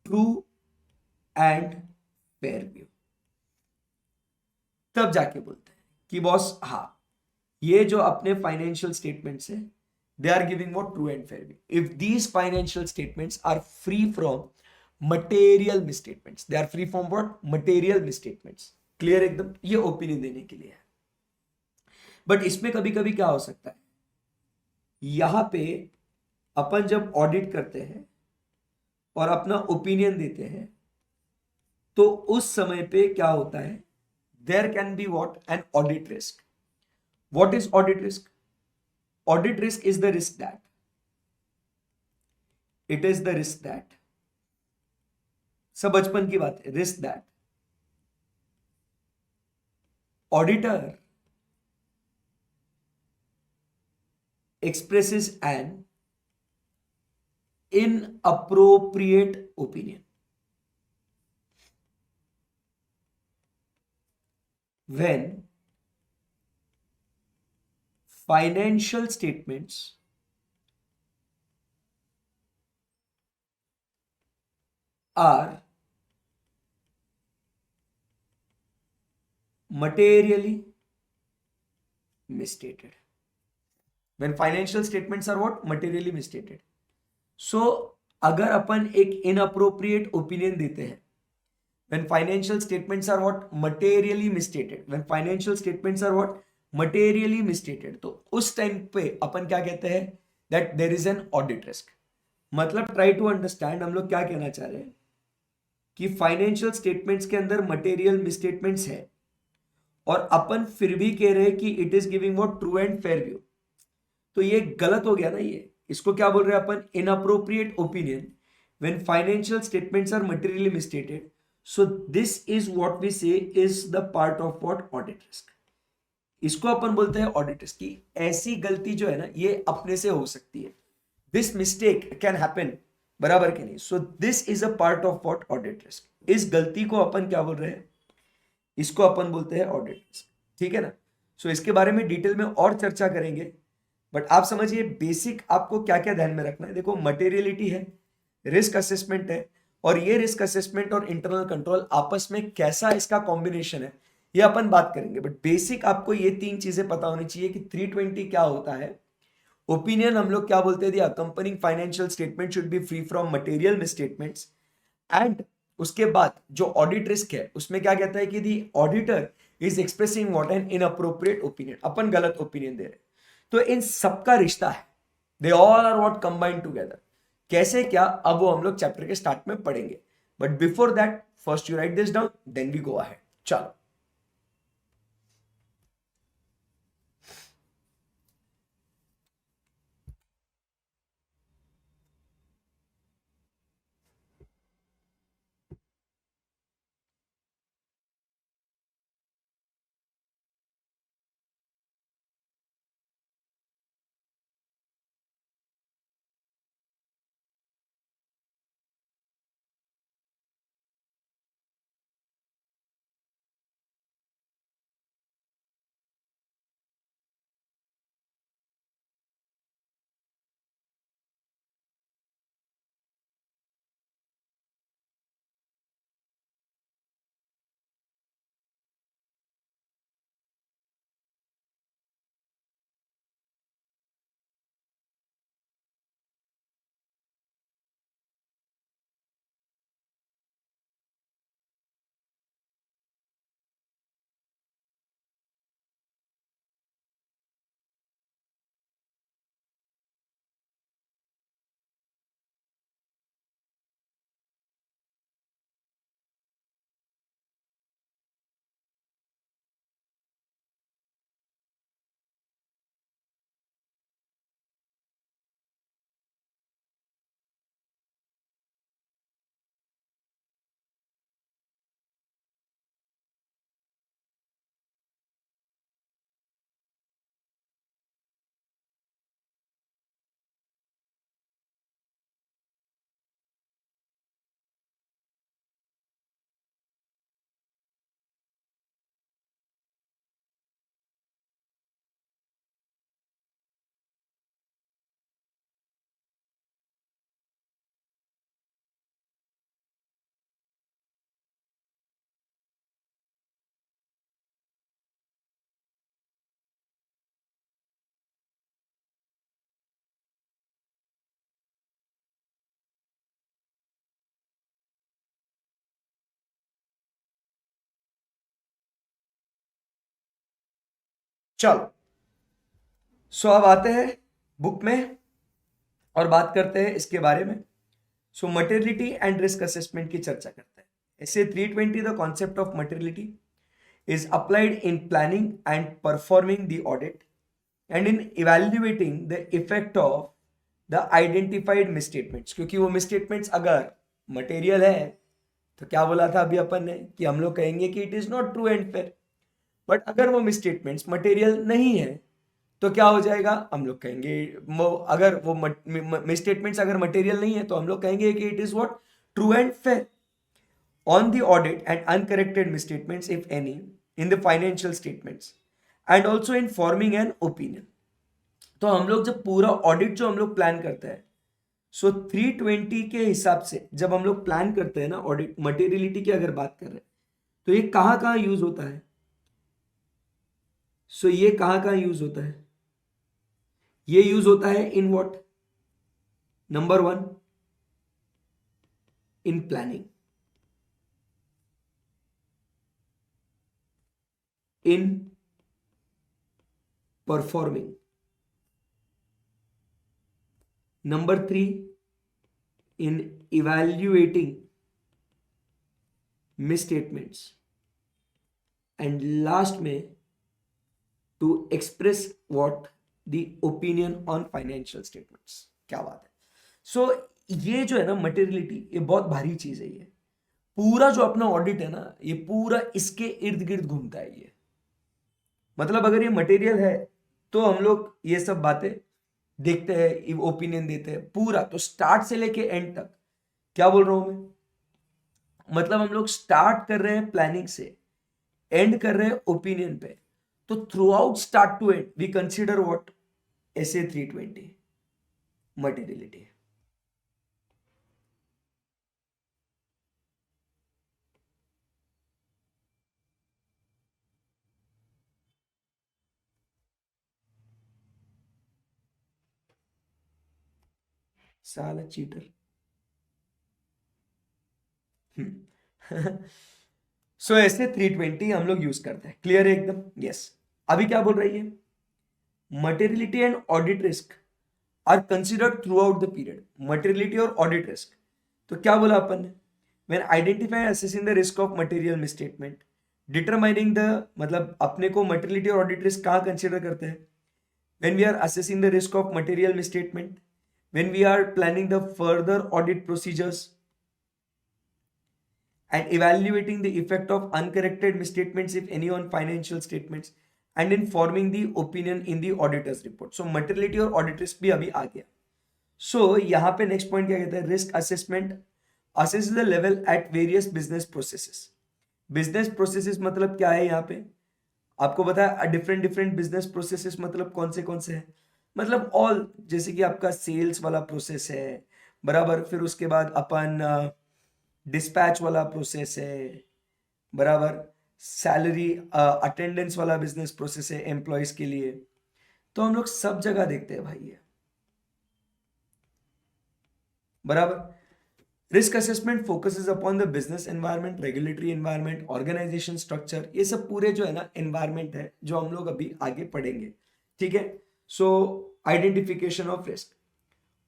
true and fair view. तब जाके बोलते हैं कि बॉस हाँ, ये जो अपने फाइनेंशियल स्टेटमेंट्स है, they are giving what, true and fair view. If these financial statements are free from material misstatements, they are free from what, material misstatements. Clear एकदम, ये ओपिनियन देने के लिए है। बट इसमें कभी कभी क्या हो सकता है, यहां पे अपन जब ऑडिट करते हैं और अपना ओपिनियन देते हैं, तो उस समय पे क्या होता है, there can be what, an audit risk. What is audit risk? Audit risk is the risk that, it is the risk that, सब बचपन की बात है, risk that auditor expresses an inappropriate opinion when financial statements are materially misstated. When financial statements are what, materially misstated. So अगर अपन एक inappropriate opinion देते हैं, when financial statements are what, materially misstated, when financial statements are what, materially misstated, तो उस time पे अपन क्या कहते हैं, that there is an audit risk। मतलब try to understand हम लोग क्या कहना चाह रहे हैं, कि फाइनेंशियल स्टेटमेंट्स के अंदर मटेरियल मिसस्टेटमेंट्स है और अपन फिर भी कह रहे हैं कि it is giving what, true and fair view, तो ये गलत हो गया ना। ये इसको क्या बोल रहे हैं अपन, inappropriate opinion when financial statements are materially misstated. So this is what we say is the part of what, audit risk. इसको अपन बोलते हैं ऑडिट रिस्क की। ऐसी गलती जो है ना, ये अपने से हो सकती है, दिस मिस्टेक कैन हैपन, बराबर के नहीं। सो this is a part of what, audit risk. इस गलती को अपन क्या बोल रहे हैं, इसको अपन बोलते हैं ऑडिट रिस्क। ठीक है ना। सो इसके बारे में डिटेल में और चर्चा करेंगे, बट आप समझिए बेसिक आपको क्या क्या ध्यान में रखना है। देखो, मटेरियलिटी है, रिस्क असेसमेंट है, और ये रिस्क असेसमेंट और इंटरनल कंट्रोल आपस में कैसा इसका कॉम्बिनेशन है, ये अपन बात करेंगे। बट बेसिक आपको ये तीन चीजें पता होनी चाहिए कि 320 क्या होता है, ओपिनियन हम लोग क्या बोलते हैं, the accompanying financial statement should be free from material misstatements, and उसके बाद जो ऑडिट रिस्क है उसमें क्या कहता है कि the auditor is expressing what, an inappropriate opinion, अपन गलत ओपिनियन दे रहे हैं। तो इन सबका रिश्ता है, they all are what combined together. कैसे क्या, अब वो हम लोग चैप्टर के स्टार्ट में पढ़ेंगे। But before that first you write this down, then we go ahead. चलो। चलो, सो अब आते हैं बुक में और बात करते हैं इसके बारे में। सो मटेरियलिटी एंड रिस्क असेसमेंट की चर्चा करते हैं। ऐसे 320 the concept of materiality is applied in planning and performing the audit and in evaluating the effect of the identified misstatements। क्योंकि वो misstatements अगर material है तो क्या बोला था अभी अपन ने कि हम लोग कहेंगे कि it is not true and fair, but अगर वो misstatements material नहीं है तो क्या हो जाएगा, हम लोग कहेंगे अगर वो misstatements अगर material नहीं है तो हम लोग कहेंगे कि it is what true and fair on the audit and uncorrected misstatements if any in the financial statements and also in forming an opinion। तो हम लोग जब पूरा ऑडिट जो हम लोग प्लान करते हैं, सो 320 के हिसाब से जब हम लोग प्लान करते हैं ना ऑडिट मटेरियलिटी की अगर बात कर रहे हैं तो ये कहां कहां यूज होता है। सो ये कहां कहां यूज होता है, ये यूज होता है in what, number 1 in planning, in performing, number 3 in evaluating misstatements, and last में to express what the opinion on financial statements। क्या बात है। सो ये जो है ना मटेरियलिटी, ये बहुत भारी चीज है। ये पूरा जो अपना ऑडिट है ना, ये पूरा इसके इर्द गिर्द घूमता है। ये मतलब अगर ये मटेरियल है तो हम लोग ये सब बातें देखते हैं, ओपिनियन देते हैं पूरा, तो स्टार्ट से लेके एंड तक। क्या बोल रहा हूं मैं, मतलब हम लोग स्टार्ट कर रहे हैं प्लानिंग से, एंड कर रहे हैं ओपिनियन पे। तो throughout start to end we consider what, SA 320 materiality. साला चीटर। सो ऐसे 320 हम लोग यूज करते हैं। क्लियर है एकदम, यस। अभी क्या बोल रही है, materiality and audit risk are considered throughout the period. Materiality और ऑडिट रिस्क, तो क्या बोला अपन ने, when identify assessing the risk of material misstatement, determining the, मतलब अपने को मटेरियलिटी और ऑडिट रिस्क कहां कंसिडर करते हैं, when we are assessing the risk of material misstatement, when we are planning the further audit procedures and evaluating the effect of uncorrected misstatements if any on financial statements and in forming the opinion in the auditor's report। so materiality और audit risk भी अभी आ गया। so यहाँ पे next point क्या कहता है, risk assessment assesses the level at various business processes। business processes मतलब क्या है, यहाँ पे आपको बताया डिफरेंट डिफरेंट बिजनेस प्रोसेसेस मतलब कौन से हैं, मतलब ऑल, जैसे कि आपका सेल्स वाला प्रोसेस है बराबर, फिर उसके बाद अपन डिस्पैच वाला प्रोसेस है बराबर, सैलरी अटेंडेंस वाला बिजनेस प्रोसेस है एम्प्लॉयज के लिए। तो हम लोग सब जगह देखते हैं भाई ये बराबर। Risk assessment focuses upon the business environment, regulatory environment, organization structure, ये सब पूरे जो है ना एनवायरनमेंट है जो हम लोग अभी आगे पढ़ेंगे। ठीक है। So identification of risk,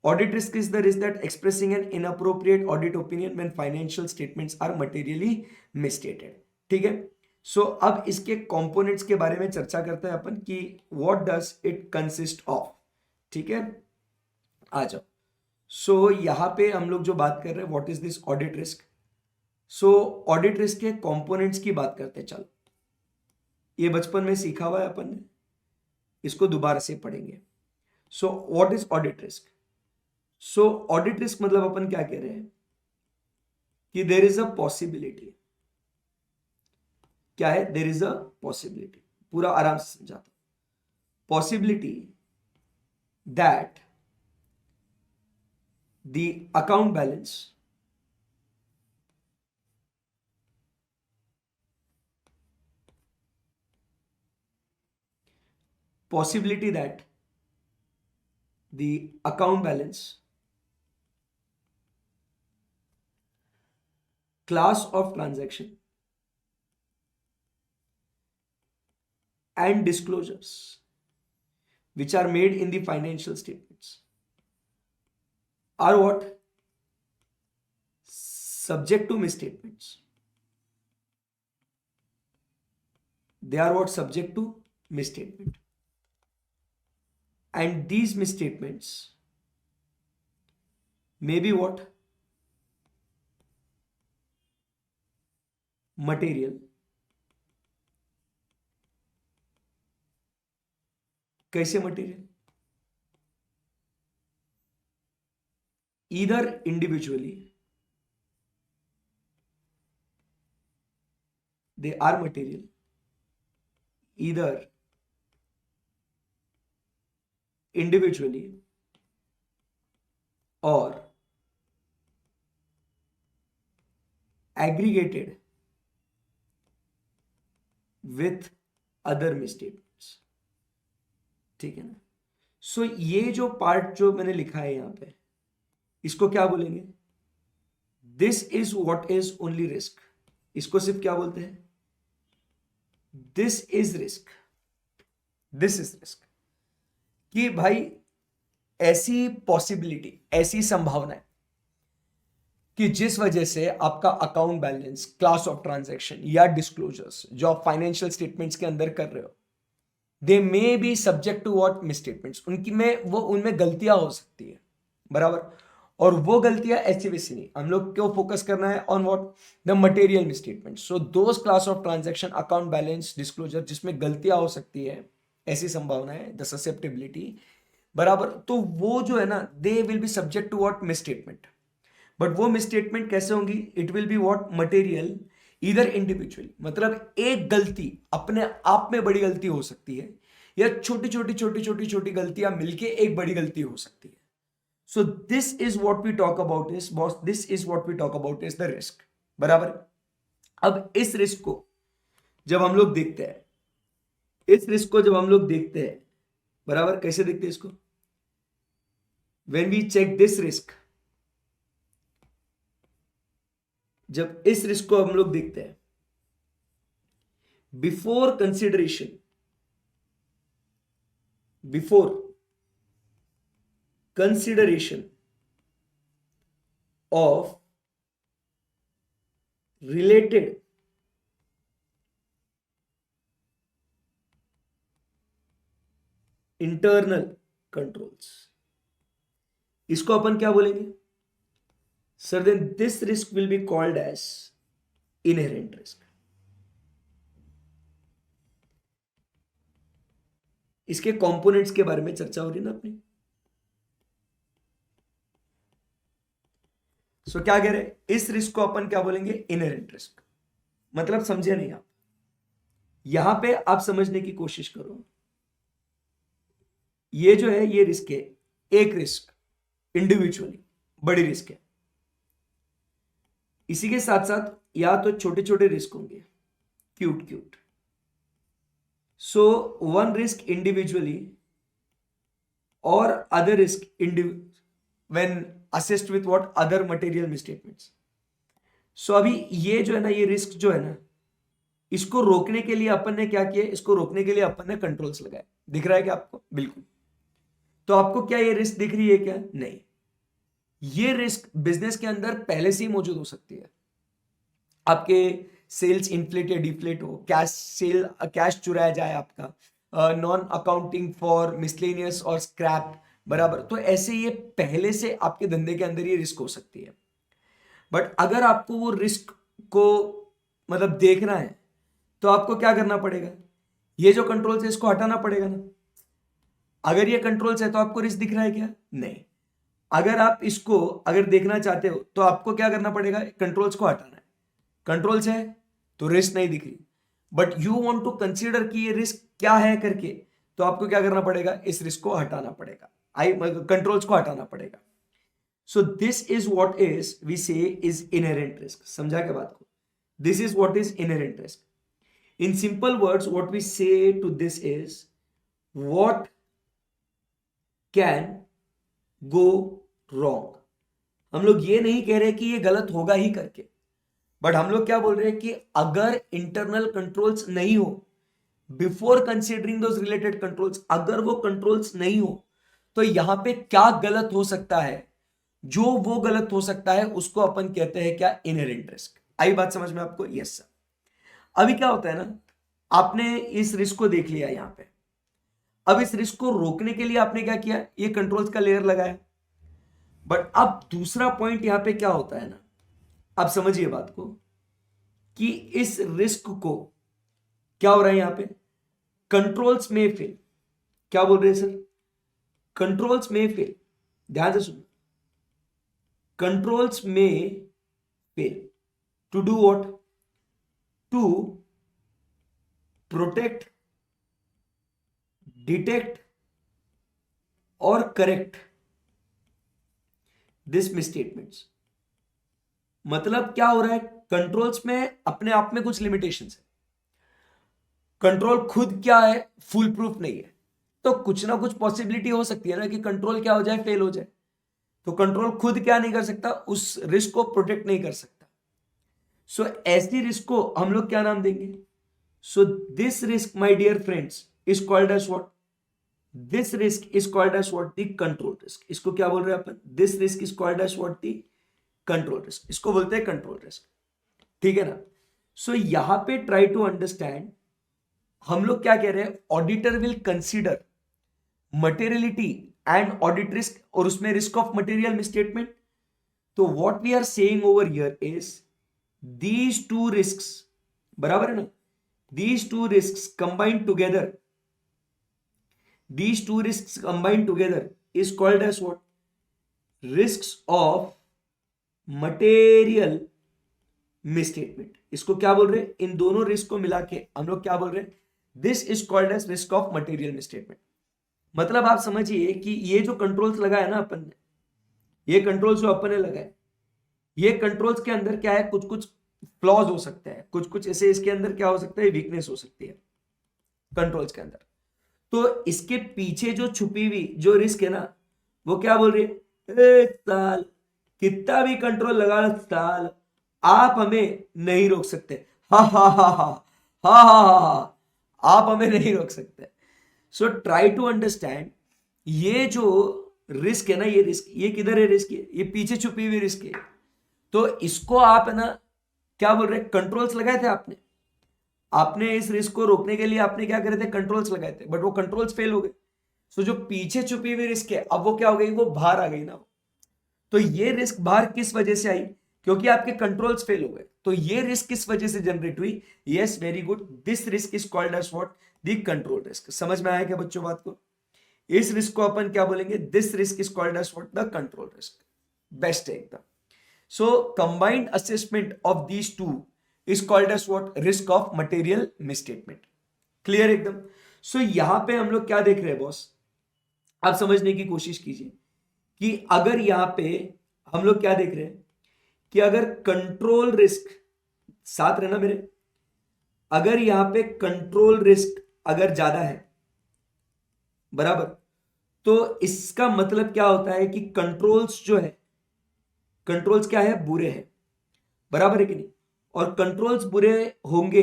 audit risk is the risk that expressing an inappropriate audit opinion when financial statements are materially misstated। ठीक है। सो अब इसके कंपोनेंट्स के बारे में चर्चा करते हैं अपन कि what does it consist of. ठीक है, आ जाओ। सो यहां पे हम लोग जो बात कर रहे हैं what is this audit risk. So audit risk के कंपोनेंट्स की बात करते हैं। चलो, ये बचपन में सीखा हुआ है अपन ने, इसको दोबारा से पढ़ेंगे। So what is audit risk. So audit risk मतलब अपन क्या कह रहे हैं कि देर इज अ पॉसिबिलिटी, क्या है, देर इज अ पॉसिबिलिटी, पूरा आराम से समझाता, possibility that the account balance possibility that the account balance, class of transaction and disclosures which are made in the financial statements are what? Subject to misstatements. They are what? Subject to misstatement. And these misstatements may be what? Material. कैसे material? Either individually they are material, either individually or aggregated with other misstatements. ठीक है ना? सो ये जो part जो मैंने लिखा है यहां पे, इसको क्या बोलेंगे? This is what is only risk. इसको सिर्फ क्या बोलते हैं? This is risk. This is risk. कि भाई ऐसी पॉसिबिलिटी, ऐसी संभावना है कि जिस वजह से आपका account balance, class of transaction या डिस्क्लोजर्स जो आप फाइनेंशियल स्टेटमेंट्स के अंदर कर रहे हो, they may be subject to what? Misstatements. उनमें गलतियां हो सकती है, बराबर. और वो गलतियां ऐसी वैसी नहीं. हम लोग क्यों फोकस करना है on what? The material misstatements. So those class of transaction, account balance, disclosure जिसमें गलतियां हो सकती है, ऐसी संभावना है, द ससेप्टेबिलिटी, बराबर. तो वो जो है ना, they will be subject to what? Misstatement. But वो मिसस्टेटमेंट कैसे होंगी? It will be what? Material, इधर इंडिविजुअली. मतलब एक गलती अपने आप में बड़ी गलती हो सकती है, या छोटी छोटी गलतियां मिलके एक बड़ी गलती हो सकती है. So this is what we talk about is boss, this is what we talk about is the risk, बराबर. अब इस रिस्क को जब हम लोग देखते हैं, बराबर, कैसे देखते हैं इसको? When we check this risk, जब इस रिस्क को हम लोग देखते हैं, before consideration of related internal controls, इसको अपन क्या बोलेंगे? Sir, then this risk will be called as inherent risk. इसके कंपोनेंट्स के बारे में चर्चा हो रही ना अपनी. सो क्या कह रहे? इस रिस्क को अपन क्या बोलेंगे? Inherent risk. मतलब समझे नहीं आप? यहां पे आप समझने की कोशिश करो. ये जो है, ये रिस्क है. एक रिस्क इंडिविजुअली बड़ी रिस्क है. इसी के साथ साथ या तो छोटे छोटे रिस्क होंगे, क्यूट. सो वन रिस्क इंडिविजुअली और other risk when assist with what? Other material misstatements. So अभी ये जो है ना, ये रिस्क जो है ना, इसको रोकने के लिए अपन ने क्या किया? इसको रोकने के लिए अपन ने कंट्रोल्स लगाए. दिख रहा है क्या आपको? बिल्कुल. तो आपको क्या ये रिस्क दिख रही है क्या? नहीं. ये रिस्क बिजनेस के अंदर पहले से ही मौजूद हो सकती है. आपके सेल्स इन्फ्लेट या डिफ्लेट हो, कैश चुराया जाए आपका, नॉन अकाउंटिंग फॉर मिसलेनियस और स्क्रैप, बराबर. तो ऐसे ये पहले से आपके धंधे के अंदर ये रिस्क हो सकती है. बट अगर आपको वो रिस्क को मतलब देखना है, तो आपको क्या करना पड़ेगा? ये जो कंट्रोल्स है इसको हटाना पड़ेगा ना. अगर ये कंट्रोल्स है तो आपको रिस्क दिख रहा है क्या? नहीं. अगर आप इसको अगर देखना चाहते हो तो आपको क्या करना पड़ेगा? कंट्रोल्स को हटाना है. कंट्रोल्स है तो रिस्क नहीं दिख रही, but you want to consider कि ये रिस्क क्या है करके, तो आपको क्या करना पड़ेगा? इस रिस्क को हटाना पड़ेगा, कंट्रोल्स को हटाना पड़ेगा. So this is what is we say is inherent risk. समझा क्या बात को? This is what is inherent risk. In simple words what we say to this is what can go wrong. हम लोग ये नहीं कह रहे कि ये गलत होगा ही करके, बट हम लोग क्या बोल रहे हैं कि अगर इंटरनल कंट्रोल्स नहीं हो, before considering those related controls, अगर वो कंट्रोल्स नहीं हो तो यहां पे क्या गलत हो सकता है, जो वो गलत हो सकता है उसको अपन कहते हैं क्या, इनहेरेंट रिस्क। आई बात समझ में आपको? Yes sir. अभी क्या होता है ना, आपने इस रिस्क को देख लिया यहां पे, अब इस रिस्क को रोकने के लिए आपने क्या किया, ये कंट्रोल्स का लेयर लगाया। बट अब दूसरा पॉइंट यहां पे क्या होता है ना, आप समझिए बात को, कि इस रिस्क को क्या हो रहा है यहां पे, कंट्रोल्स में फेल। क्या बोल रहे हैं सर? कंट्रोल्स में फेल, ध्यान से सुनो, कंट्रोल्स में fail to do what, to protect, detect और करेक्ट दिस मिसस्टेटमेंट्स। मतलब क्या हो रहा है, कंट्रोल्स में अपने आप में कुछ लिमिटेशंस है, कंट्रोल खुद क्या है, फुल प्रूफ नहीं है, तो कुछ ना कुछ पॉसिबिलिटी हो सकती है ना कि कंट्रोल क्या हो जाए, फेल हो जाए। तो कंट्रोल खुद क्या नहीं कर सकता, उस रिस्क को प्रोटेक्ट नहीं कर सकता। सो ऐसी रिस्क को हम लोग क्या नाम देंगे, so this risk my dear friends is called as what, this risk is called as what, the control risk. इसको क्या बोल रहे हैं अपन, this risk is called as what, the control risk, इसको बोलते हैं कंट्रोल रिस्क। ठीक है ना? सो यहां पे ट्राई टू अंडरस्टैंड, हम लोग क्या कह रहे हैं, auditor will consider materiality and audit risk, और उसमें रिस्क ऑफ मटेरियल मिसस्टेटमेंट। तो what we are saying over here is these two risks, बराबर है ना, these two risks combined together, these two risks combined together is called as what, risks of material misstatement। इसको क्या बोल रहे हैं, इन दोनों रिस्क को मिला के हम लोग क्या बोल रहे हैं, this is called as risk of material misstatement. मतलब आप समझिए कि ये जो कंट्रोल्स लगाया ना अपन ने, ये कंट्रोल्स जो अपन ने लगाए, ये कंट्रोल्स के अंदर क्या है, कुछ कुछ फ्लॉज हो सकते हैं, कुछ कुछ ऐसे इसके अंदर क्या हो सकता है, वीकनेस हो सकती है कंट्रोल्स के अंदर। तो इसके पीछे जो छुपी हुई जो रिस्क है ना, वो क्या बोल रही है, साल कितना भी कंट्रोल लगा लो साल, आप हमें नहीं रोक सकते, हा हा हा हा हा हा हा हा, आप हमें नहीं रोक सकते। सो ट्राई टू अंडरस्टैंड, ये जो रिस्क है ना, ये रिस्क, ये किधर है रिस्क, ये पीछे छुपी हुई रिस्क है। तो इसको आप है ना क्या बोल रहे हैं, कंट्रोल्स लगाए थे आपने, आपने इस रिस्क को रोकने के लिए आपने क्या करे थे, कंट्रोल्स लगाए थे, बट वो कंट्रोल्स फेल हो गए। सो जो पीछे छुपी हुई रिस्क है, अब वो क्या हो गई, वो बाहर आ गई ना। तो ये रिस्क बाहर किस वजह से आई, क्योंकि आपके कंट्रोल्स फेल हो गए। तो ये रिस्क किस वजह से जनरेट हुई, yes very good, this risk is called as what, the control risk. समझ में आया क्या बच्चों बात को? इस रिस्क को अपन क्या बोलेंगे, this risk is called as what, the control risk. Best है एकदम। So combined assessment of these two is called as what, risk of material misstatement। Clear एकदम? सो यहां पे हम लोग क्या देख रहे हैं बॉस, आप समझने की कोशिश कीजिए कि अगर यहां पे हम लोग क्या देख रहे हैं, कि अगर कंट्रोल रिस्क, साथ रहना मेरे, अगर यहां पे कंट्रोल रिस्क अगर ज्यादा है, बराबर, तो इसका मतलब क्या होता है कि कंट्रोल्स जो है, कंट्रोल्स क्या है, बुरे हैं, बराबर है कि नहीं? और कंट्रोल्स बुरे होंगे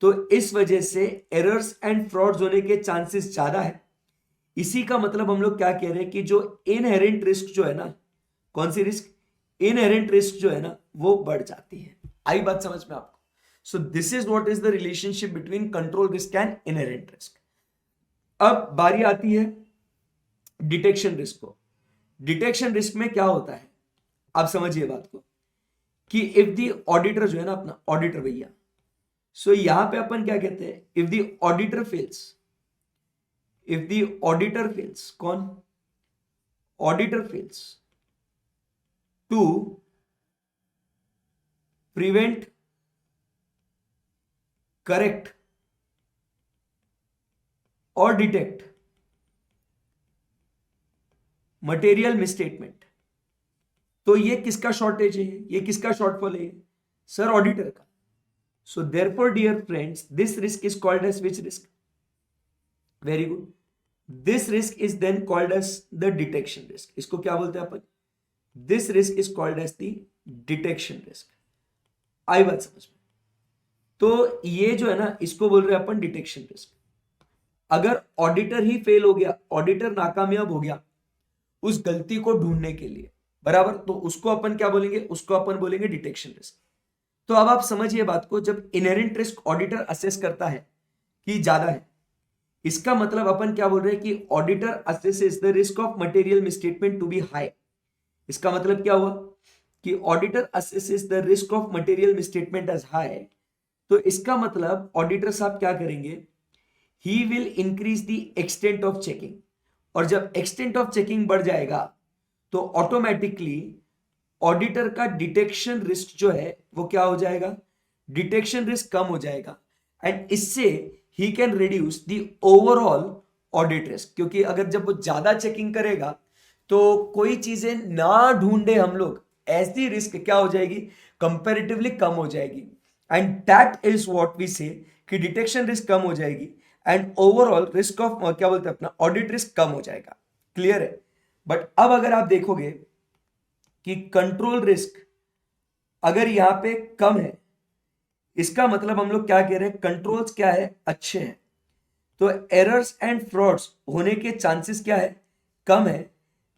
तो इस वजह से एरर्स एंड फ्रॉड्स होने के चांसेस ज्यादा है। इसी का मतलब हम लोग क्या कह रहे हैं कि जो इनहेरेंट रिस्क जो है ना, कौन सी रिस्क, इनहेरेंट रिस्क जो है ना, वो बढ़ जाती है। आई बात समझ में आपको? सो this is what is the relationship between control risk and inherent risk. अब बारी आती है डिटेक्शन रिस्क को। डिटेक्शन रिस्क में क्या होता है, आप समझिए बात को, कि इफ द ऑडिटर जो है ना, अपना ऑडिटर भैया, सो यहां पे अपन क्या कहते हैं, if the auditor fails, if the auditor fails, कौन, auditor fails to prevent, correct और डिटेक्ट मटेरियल मिसस्टेटमेंट, तो ये किसका शॉर्टेज है, ये किसका शॉर्टफॉल है, सर ऑडिटर का। So therefore dear friends, this risk is called as which risk, very good, this risk is then called as the detection risk. इसको क्या बोलते हैं अपन, this risk is called as the detection risk. आई बात समझ में? तो ये जो है ना, इसको बोल रहे हैं अपन डिटेक्शन रिस्क। अगर ऑडिटर ही फेल हो गया, ऑडिटर नाकामयाब हो गया उस गलती को ढूंढने के लिए, बराबर, तो उसको अपन क्या बोलेंगे, उसको अपन बोलेंगे डिटेक्शन रिस्क। तो अब आप समझिए बात को, जब इनहेरेंट रिस्क ऑडिटर असेस करता है कि ज्यादा है, इसका मतलब अपन क्या बोल रहे हैं कि auditor assesses the risk of material misstatement to be high. इसका मतलब क्या हुआ कि auditor assesses the risk of material misstatement as high. तो इसका मतलब ऑडिटर साहब क्या करेंगे, he will increase the extent of checking. और जब एक्सटेंट ऑफ चेकिंग बढ़ जाएगा तो ऑटोमेटिकली ऑडिटर का डिटेक्शन रिस्क जो है वो क्या हो जाएगा, डिटेक्शन रिस्क कम हो जाएगा। एंड इससे he can reduce the overall audit risk, क्योंकि अगर जब वो ज्यादा चेकिंग करेगा तो कोई चीजें ना ढूंढे हम लोग, ऐसी रिस्क क्या हो जाएगी, कंपैरेटिवली कम हो जाएगी। And that is what we say कि डिटेक्शन रिस्क कम हो जाएगी एंड ओवरऑल रिस्क ऑफ क्या बोलते हैं अपना ऑडिट रिस्क कम हो जाएगा। क्लियर है। बट अब अगर आप देखोगे कि कंट्रोल रिस्क अगर यहां पे कम है, इसका मतलब हम लोग क्या कह रहे हैं, कंट्रोल्स क्या है, अच्छे हैं, तो एरर्स एंड फ्रॉड्स होने के चांसेस क्या है, कम है।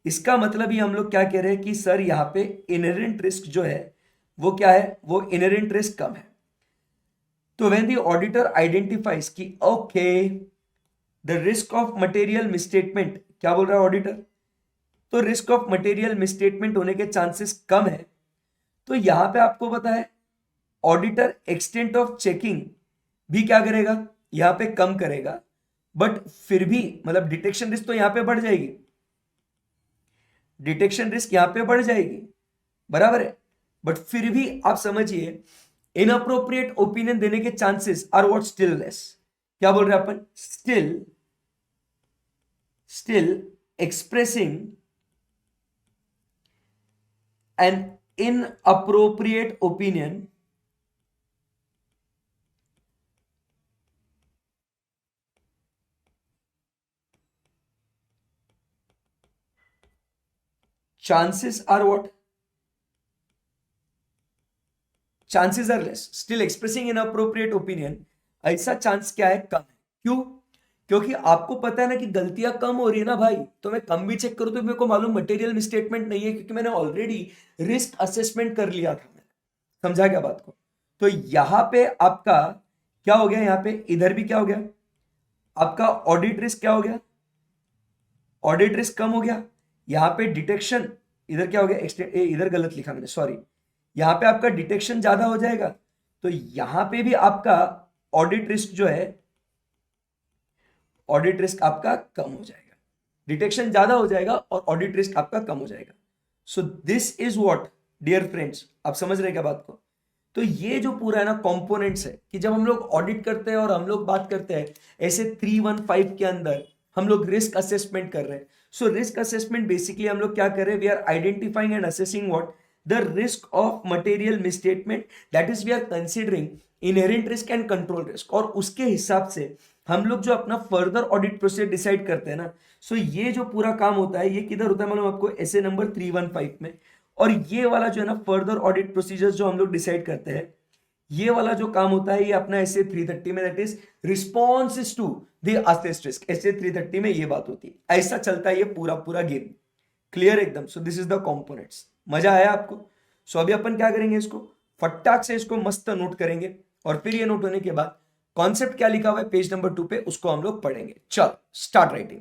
इसका मतलब ही हम लोग क्या कह रहे हैं कि सर यहां पे इनहेरेंट रिस्क जो है वो क्या है, वो इनहेरेंट रिस्क कम है। तो व्हेन द ऑडिटर आइडेंटिफाइज कि okay the risk of material misstatement, क्या बोल रहा है ऑडिटर, तो रिस्क ऑफ मटेरियल मिसस्टेटमेंट होने के चांसेस कम है, तो यहां पे आपको पता है ऑडिटर एक्सटेंट ऑफ चेकिंग भी क्या करेगा, यहां पे कम करेगा। बट फिर भी मतलब डिटेक्शन रिस्क तो यहां पे बढ़ जाएगी, डिटेक्शन रिस्क यहां पे बढ़ जाएगी, बराबर है। बट फिर भी आप समझिए इनअप्रोप्रिएट ओपिनियन देने के chances are what, still less. क्या बोल रहे हैं अपन, still expressing an inappropriate opinion chances are what, chances are less, still expressing inappropriate opinion, ऐसा चांस क्या है, कम है। क्यों, क्योंकि आपको पता है ना कि गलतियां कम हो रही है ना भाई, तो मैं कम भी चेक करूं तो मेरे को मालूम मटेरियल मिसस्टेटमेंट नहीं है, क्योंकि मैंने ऑलरेडी रिस्क असेसमेंट कर लिया था। मैंने समझा क्या बात को। तो यहां पे आपका क्या हो गया, यहां पे इधर भी क्या हो गया, आपका ऑडिट रिस्क क्या हो गया, ऑडिट रिस्क कम हो गया। यहां पे डिटेक्शन, इधर क्या हो गया, इधर गलत लिखा मैंने, सॉरी, यहां पे आपका डिटेक्शन ज्यादा हो जाएगा, तो यहां पे भी आपका ऑडिट रिस्क जो है, ऑडिट रिस्क आपका कम हो जाएगा। डिटेक्शन ज्यादा हो जाएगा और ऑडिट रिस्क आपका कम हो जाएगा। So this is what dear friends, आप समझ रहे हैं क्या बात को। तो ये जो पूरा है ना कंपोनेंट्स है कि जब हम लोग ऑडिट करते हैं और हम लोग बात करते हैं ऐसे 315 के अंदर हम लोग रिस्क असेसमेंट कर रहे हैं। सो रिस्क असेसमेंट बेसिकली हम लोग क्या कर रहे हैं, we are identifying and assessing what, the risk of material misstatement, that is we are considering inherent risk and control risk, और उसके हिसाब से हम लोग जो अपना फर्दर ऑडिट प्रोसेस डिसाइड करते हैं ना। सो ये जो पूरा काम होता है ये किधर होता है मालूम आपको, ऐसे नंबर 315 में। और ये वाला जो है ना फर्दर ऑडिट प्रोसीजर्स जो हम लोग डिसाइड करते हैं, ये वाला जो काम होता है ये अपना ऐसे 330 में, that is response to the assessed risk, SA 330 में ये बात होती है। ऐसा चलता है ये पूरा पूरा गेम। क्लियर एकदम। सो दिस इज द कंपोनेंट्स। मजा आया आपको। सो अभी अपन क्या करेंगे, इसको फटाक से इसको मस्त नोट करेंगे, और फिर ये नोट होने के बाद कॉन्सेप्ट क्या लिखा हुआ है पेज नंबर 2 पे उसको हम लोग पढ़ेंगे। चल स्टार्ट राइटिंग।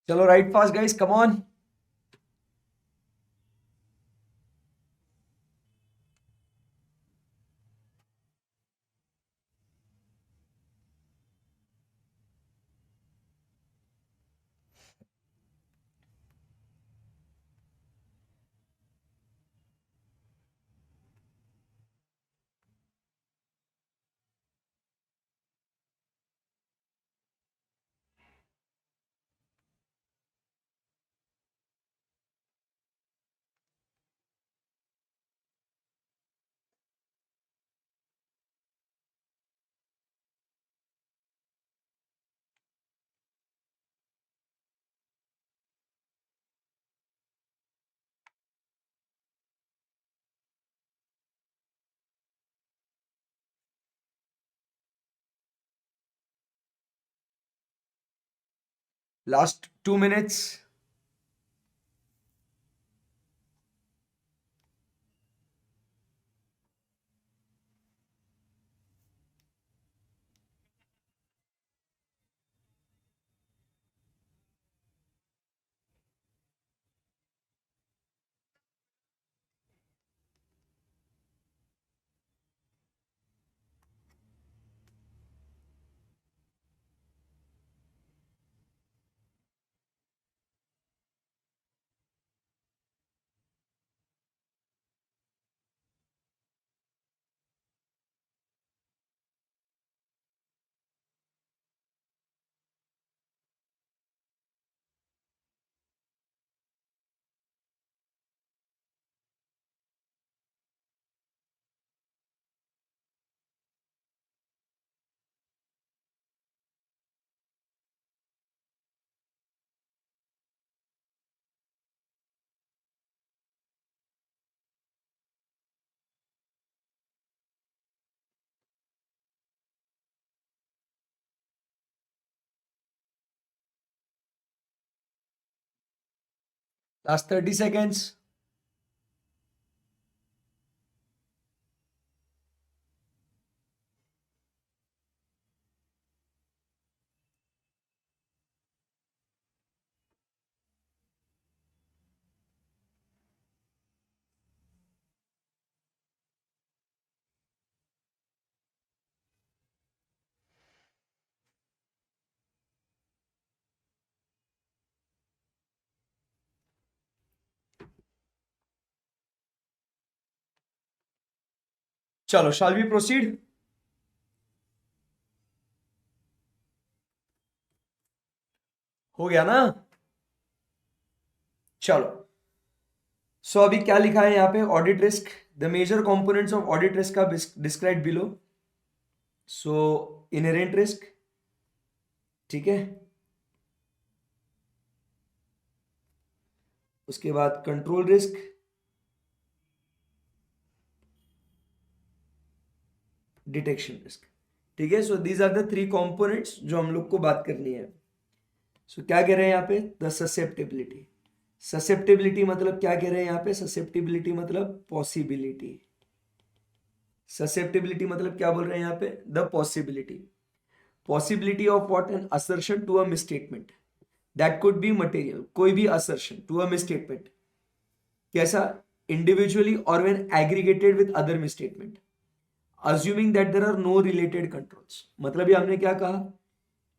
चलो right fast guys, come on. Last 2 minutes. Last 30 seconds. चलो शाल वी प्रोसीड। हो गया ना? चलो, सो अभी क्या लिखा है यहाँ पे? Audit risk, the major components of audit risk are describe below. So inherent risk, ठीक है, उसके बाद कंट्रोल रिस्क, डिटेक्शन रिस्क, ठीक है। So these are the 3 components जो हम लोग को बात करनी है। सो क्या कह रहे हैं यहाँ पे? The susceptibility. ससेप्टेबिलिटी मतलब क्या कह रहे हैं यहाँ पे? ससेप्टेबिलिटी मतलब पॉसिबिलिटी। ससेप्टेबिलिटी मतलब क्या बोल रहे हैं यहाँ पे? The possibility. Possibility of what? An assertion to a misstatement, that could be material. कोई भी असर्शन टू अ मिसस्टेटमेंट, कैसा? इंडिविजुअली और when aggregated with other misstatement, assuming that there are no related controls। मतलब ये हमने क्या कहा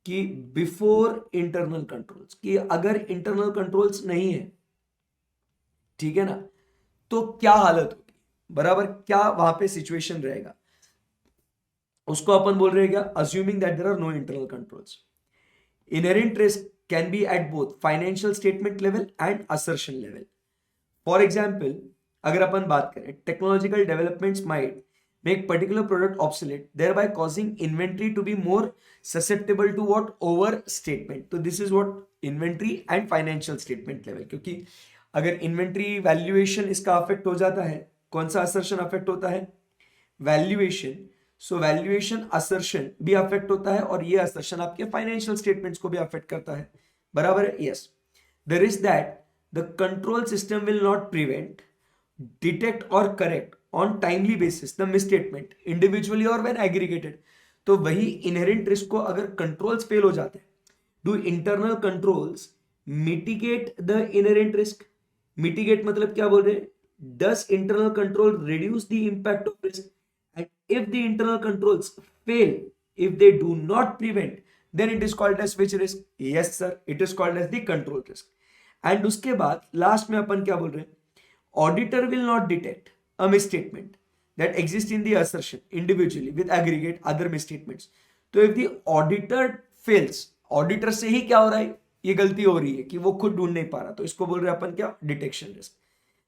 कि बिफोर इंटरनल कंट्रोल्स, कि अगर इंटरनल कंट्रोल्स नहीं है, ठीक है ना, तो क्या हालत होगी, बराबर, क्या वहां पे सिचुएशन रहेगा, उसको अपन बोल रहे हैं क्या? Assuming that there are no internal controls. Inherent risk can be at both financial statement level and assertion level. For example, अगर अपन बात करें, technological developments might make particular product obsolete, thereby causing inventory to be more susceptible to what? Overstatement। तो this is what inventory and financial statement level। क्योंकि अगर inventory valuation इसका affect हो जाता है, कौन सा assertion अफेक्ट होता है? वैल्यूएशन। सो वैल्यूएशन असर्शन भी अफेक्ट होता है, और ये असर्शन आपके फाइनेंशियल स्टेटमेंट्स को भी अफेक्ट करता है, बराबर है? Yes. The risk that the control system will not prevent, detect और correct on timely basis the misstatement individually और व्हेन एग्रीगेटेड। तो वही इनहेरेंट रिस्क को अगर कंट्रोल्स फेल हो जाते हैं, do internal controls mitigate the inherent risk. Mitigate मतलब क्या बोल रहे हैं? Does internal control reduce the impact of risk, and if the internal controls fail, if they do not prevent, then it is called as which risk? Yes sir, it is called as the control risk. And उसके बाद last में अपन क्या बोल रहे हैं? Auditor will not detect a misstatement that exists in the assertion individually with aggregate other misstatements. तो if the auditor fails, auditor से ही क्या हो रहा है? ये गलती हो रही है कि वो खुद ढूंढ नहीं पा रहा, तो इसको बोल रहे हैं अपन क्या? Detection risk.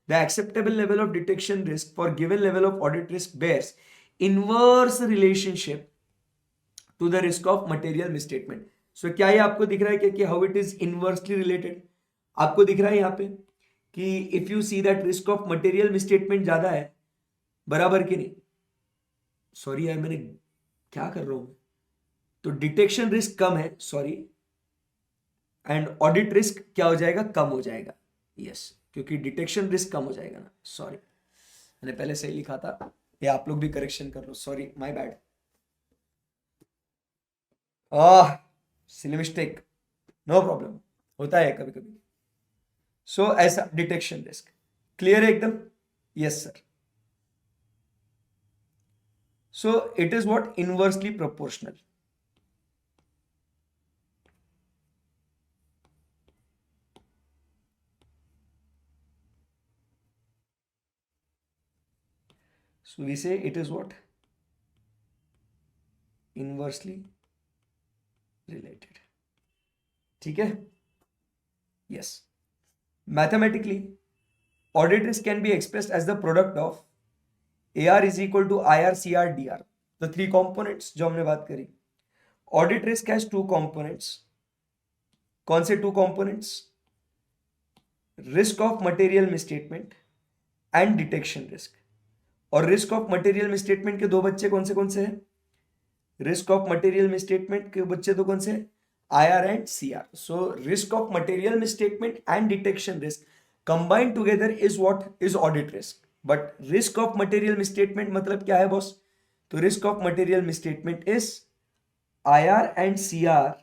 The acceptable level of detection risk for given level of audit risk bears inverse relationship to the risk of material misstatement. So क्या ये आपको दिख रहा है कि how it is inversely related? आपको दिख रहा है यहाँ पे कि if you see that risk of material misstatement ज्यादा है, बराबर कि नहीं? सॉरी यार, मैंने क्या कर रहा हूं? तो डिटेक्शन रिस्क कम है, सॉरी, एंड ऑडिट रिस्क क्या हो जाएगा? कम हो जाएगा. यस, क्योंकि डिटेक्शन रिस्क कम हो जाएगा ना. सॉरी, मैंने पहले सही लिखा था, ये आप लोग भी करेक्शन कर लो. Sorry, my bad. Silly mistake, no problem, होता है कभी कभी. सो ऐसा डिटेक्शन रिस्क. क्लियर है एकदम? Yes sir. So it is what? Inversely proportional. So we say it is what? Inversely related. ठीक है? Yes. Mathematically, audit risk can be expressed as the product of AR is equal to IR CR DR. The three components जो हमने बात करी. Audit risk has two components. कौन से two components? Risk of material misstatement and detection risk. और risk of material misstatement के दो बच्चे कौन से हैं? रिस्क ऑफ मटेरियल मिसस्टेटमेंट के बच्चे तो कौन से? IR and CR. So risk of material misstatement and detection risk combined together is what? Is audit risk. But risk of material misstatement मतलब क्या है बॉस? तो risk of material misstatement is IR and CR.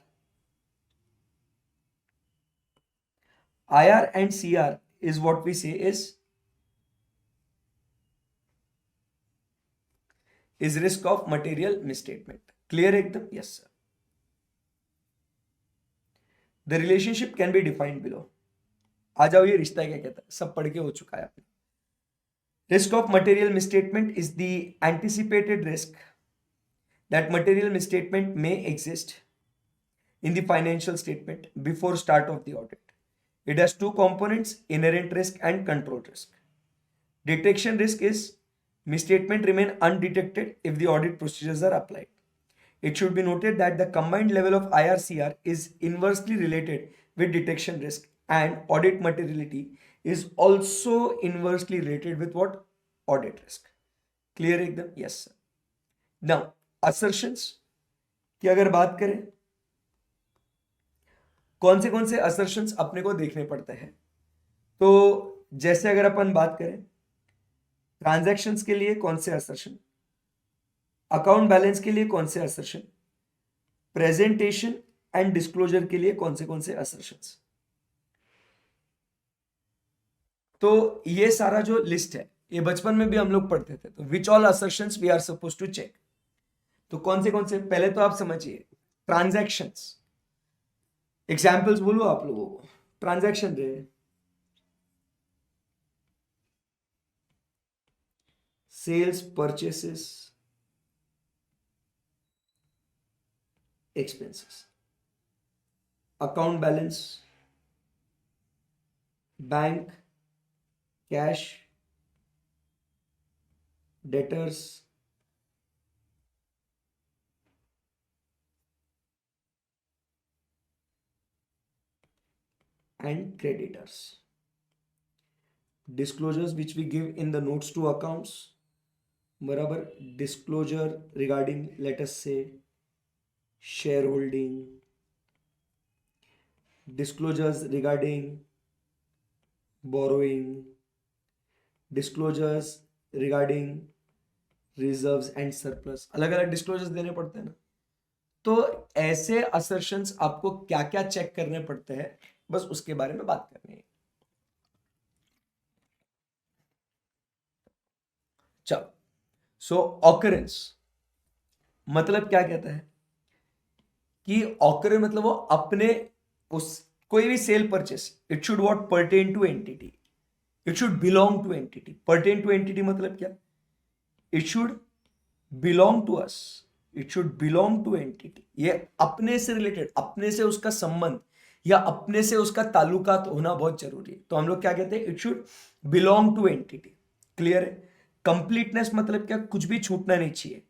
IR and CR is what we say is risk of material misstatement. Clear एकदम? Yes sir. The relationship can be defined below. आ जाओ, ये रिश्ता क्या कहता है, सब पढ़ के हो चुका है आपने. Risk of material misstatement is the anticipated risk that material misstatement may exist in the financial statement before start of the audit. It has two components: inherent risk and control risk. Detection risk is misstatement remain undetected if the audit procedures are applied. It should be noted that the combined level of IR/CR is inversely related with detection risk, and audit materiality is also inversely related with what? Audit risk. Clear एकदम? Yes sir. Now assertions की अगर बात करें, कौन से assertions अपने को देखने पड़ते हैं? तो जैसे अगर अपन बात करें ट्रांजैक्शंस के लिए कौन से असर्शन, अकाउंट बैलेंस के लिए कौन से असर्शन, प्रेजेंटेशन एंड डिस्क्लोजर के लिए कौन से असर्शंस. तो ये सारा जो लिस्ट है, ये बचपन में भी हम लोग पढ़ते थे. तो which all assertions we are suppose to check. तो कौन से पहले तो आप समझिए. ट्रांजैक्शंस, एग्जाम्पल्स बोलो आप लोगों को. ट्रांजैक्शन रहे, sales, purchases, expenses, account balance, bank, cash, debtors, and creditors. Disclosures which we give in the notes to accounts, बराबर. डिस्क्लोजर रिगार्डिंग लेट अस से share holding, disclosures regarding borrowing, disclosures regarding reserves and surplus. अलग अलग disclosures देने पड़ते हैं ना. तो ऐसे असर्शंस आपको क्या क्या चेक करने पड़ते हैं बस उसके बारे में बात करनी है। चलो, सो ऑकरेंस मतलब क्या कहता है कि ऑकरेंस मतलब वो अपने उस कोई भी sale purchase, it should what pertain to entity, it should belong to entity. Pertain to entity मतलब क्या? It should belong to us, it should belong to entity. ये अपने से रिलेटेड, अपने से उसका संबंध या अपने से उसका ताल्लुकात होना बहुत जरूरी है। तो हम लोग क्या कहते हैं? It should belong to entity. Clear है? कंप्लीटनेस मतलब क्या? कुछ भी छूटना नहीं चाहिए।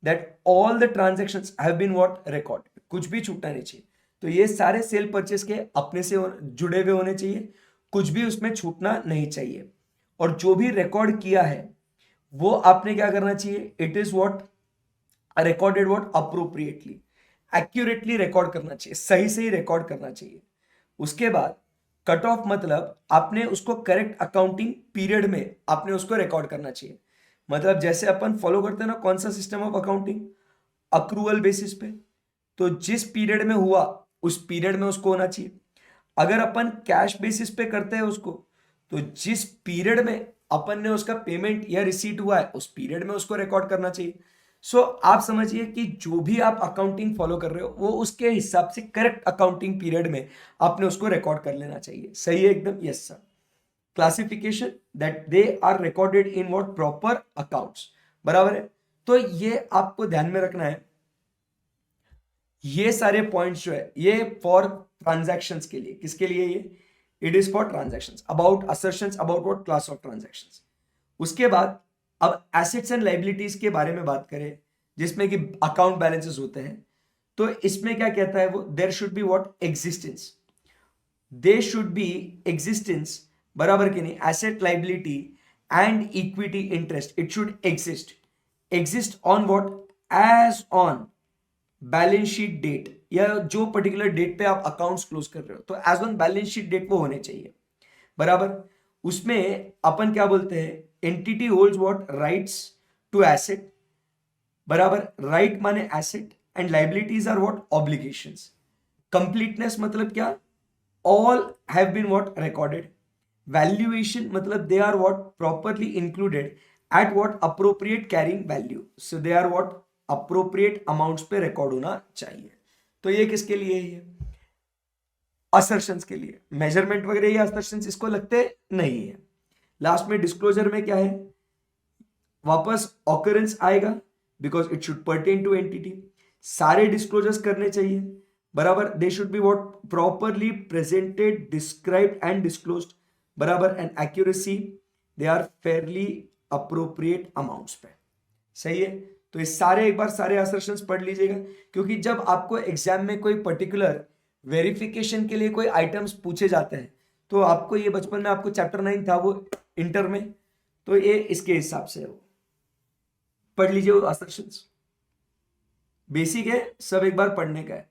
That all the transactions have been what record, कुछ भी छूटना नहीं चाहिए। तो ये सारे सेल परचेस के अपने से जुड़े हुए होने चाहिए, कुछ भी उसमें छूटना नहीं चाहिए। और जो भी रिकॉर्ड किया है वो आपने क्या करना चाहिए? It is what recorded what appropriately, accurately record करना चाहिए, सही सही रिकॉर्ड करना चाहिए। उसके बाद कट ऑफ मतलब आपने उसको करेक्ट अकाउंटिंग पीरियड में आपने उसको रिकॉर्ड करना चाहिए। मतलब जैसे अपन फॉलो करते हैं ना, कौन सा system of accounting? Accrual basis पे। तो जिस पीरियड में हुआ उस पीरियड में उसको होना चाहिए। अगर अपन कैश बेसिस पे करते हैं उसको, तो जिस पीरियड में अपन ने उसका पेमेंट या रिसीट हुआ है उस पीरियड में उसको रिकॉर्ड करना चाहिए। सो आप समझिए कि जो भी आप अकाउंटिंग फॉलो कर रहे हो वो उसके हिसाब से करेक्ट अकाउंटिंग पीरियड में आपने उसको रिकॉर्ड कर लेना चाहिए। सही है एकदम? Yes sir. Classification that they are recorded in what proper accounts. बराबर है? तो ये आपको ध्यान में रखना है। ये सारे पॉइंट्स जो है ये फॉर ट्रांजैक्शंस के लिए, किसके लिए ये? It is for transactions about assertions about what class of transactions. उसके बाद अब एसेट्स एंड लाइबिलिटीज के बारे में बात करें, जिसमें कि अकाउंट बैलेंसेस होते हैं। तो इसमें क्या कहता है वो? There should be what existence, they should be existence. बराबर कि नहीं? Asset liability and equity interest, it should exist. Exist on what? As on balance sheet date, या जो पर्टिकुलर डेट पे आप अकाउंट्स क्लोज कर रहे हो तो as on balance sheet date वो होने चाहिए। बराबर? उसमें अपन क्या बोलते हैं? Entity holds what? Rights to asset. बराबर? राइट माने asset and liabilities are what? Obligations. Completeness मतलब क्या? All have been what? Recorded. Valuation मतलब they are what? Properly included at what? Appropriate carrying value. So they are what? Appropriate amounts पे record होना चाहिए। तो ये किसके लिए है? ये असर्शंस के लिए। मेजरमेंट वगैरह ये असर्शंस इसको लगते नहीं है। लास्ट में डिस्क्लोजर में क्या है? वापस ऑकरेंस आएगा because it should pertain to entity. सारे डिस्क्लोजर्स करने चाहिए। बराबर? They should be what? Properly presented, described and disclosed. बराबर? And accuracy, they are fairly appropriate amounts पे। सही है? तो ये सारे एक बार सारे असर्शंस पढ़ लीजिएगा, क्योंकि जब आपको एग्जाम में कोई पर्टिकुलर वेरिफिकेशन के लिए कोई आइटम्स पूछे जाते हैं तो आपको ये बचपन में आपको चैप्टर 9 था वो इंटर में, तो ये इसके हिसाब से है वो। पढ़ लीजिए वो इंस्ट्रक्शंस, बेसिक है, सब एक बार पढ़ने का है।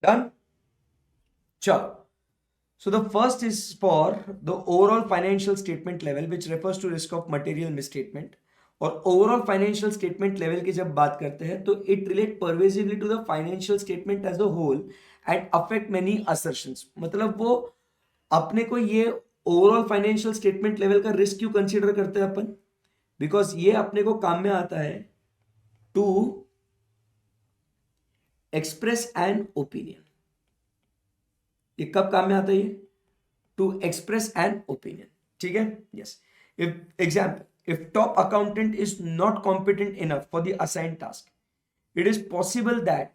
डन, चलो. So the first is for the overall financial statement level which refers to risk of material misstatement. और ओवरऑल फाइनेंशियल स्टेटमेंट लेवल की जब बात करते हैं तो it relate pervasively to the financial statement as a whole and affect many assertions. मतलब वो अपने को ये ओवरऑल फाइनेंशियल स्टेटमेंट लेवल का रिस्क क्यों कंसीडर करते हैं अपन? बिकॉज ये अपने को काम में आता है टू एक्सप्रेस एन ओपिनियन. ये कब काम में आता है? ये टू एक्सप्रेस एन ओपिनियन. ठीक है, yes. If example, if top accountant is not competent enough for the assigned task, it is possible that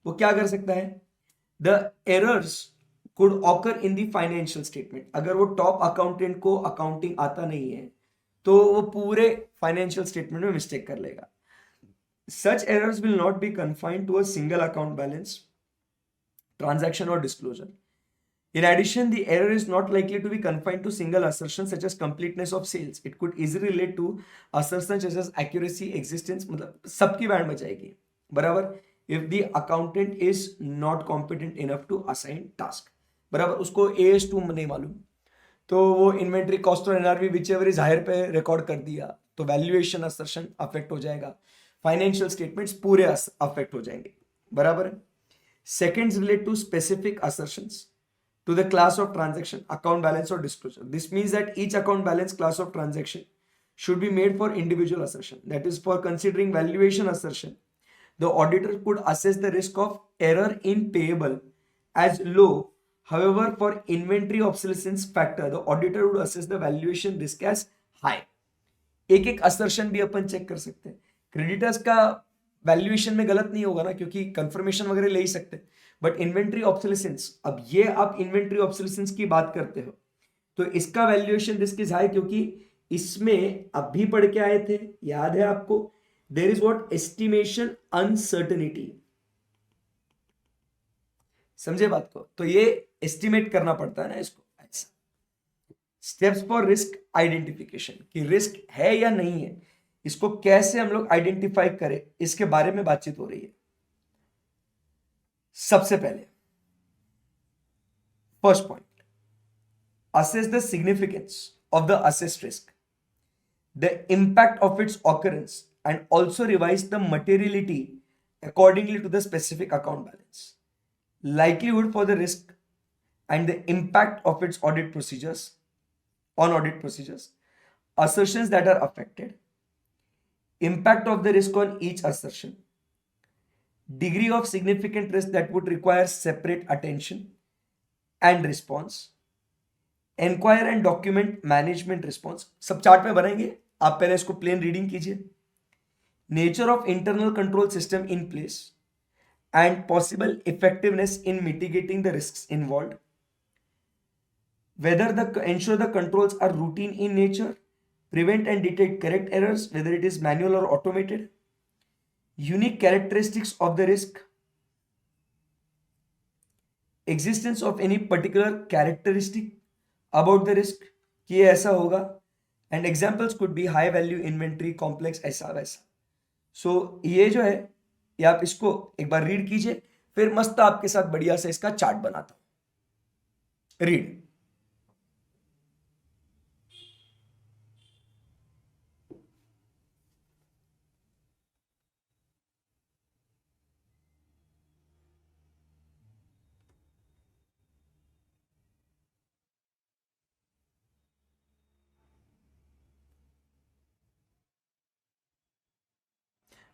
वो क्या कर सकता है? The errors could occur in the financial statement. अगर वो टॉप अकाउंटेंट को अकाउंटिंग आता नहीं है तो वो पूरे फाइनेंशियल स्टेटमेंट में मिस्टेक कर लेगा. Such errors will not be confined to a single account balance, transaction or disclosure. In addition, the error is not likely to be confined to single assertions such as completeness of sales. It could easily relate to assertions such as accuracy, existence. मतलब सबकी band में जाएगी, बराबर. If the accountant is not competent enough to assign task, बराबर. उसको AS2 नहीं मालूम तो वो इन्वेंट्री कॉस्ट और एनआरवी विचएवर इज हायर पे रिकॉर्ड कर दिया तो वैल्यूएशन असर्शन अफेक्ट हो जाएगा. फाइनेंशियल स्टेटमेंट्स पूरे अफेक्ट हो जाएंगे, बराबर है. Seconds relate to specific assertions to the class of transaction, account balance or disclosure. This means that each account balance class of transaction should be made for individual assertion. That is, for considering valuation assertion, the auditor could assess the risk of error in payable as low. However, for inventory obsolescence factor, the auditor would assess the valuation risk as high. एक एक assertion भी अपन check कर सकते हैं. Creditors का valuation में गलत नहीं होगा ना, क्योंकि कंफर्मेशन वगैरह ले ही सकते हैं. बट इन्वेंट्री ऑब्सोलेसेंस, अब ये आप इन्वेंट्री ऑब्सोलेसेंस की बात करते हो तो इसका वैल्यूएशन रिस्क इज हाई, क्योंकि इसमें अभी पढ़ के आए थे, याद है आपको, there is what estimation uncertainty. समझे बात को? तो ये एस्टिमेट करना पड़ता है ना इसको. ऐसा स्टेप्स फॉर रिस्क आइडेंटिफिकेशन, कि रिस्क है या नहीं है, इसको कैसे हम लोग आइडेंटिफाई करें, इसके बारे में बातचीत हो रही है. सबसे पहले first point, assess the significance of the assessed risk, the impact of its occurrence, and also revise the materiality accordingly to the specific account balance, likelihood for the risk and the impact of its audit procedures on audit procedures, assertions that are affected, impact of the risk on each assertion, degree of significant risk that would require separate attention and response, enquire and document management response. सब chart में बनाएंगे, आप पहले इसको plane reading कीजिए. Nature of internal control system in place and possible effectiveness in mitigating the risks involved, whether the ensure the controls are routine in nature, prevent and detect correct errors whether it is manual or automated, unique characteristics of the risk, existence of any particular characteristic about the risk कि ये ऐसा होगा, and examples could be high value inventory, complex, ऐसा वैसा. so ये जो है, ये आप इसको एक बार रीड कीजिए, फिर मस्त आपके साथ बढ़िया से इसका चार्ट बनाता हूं. रीड.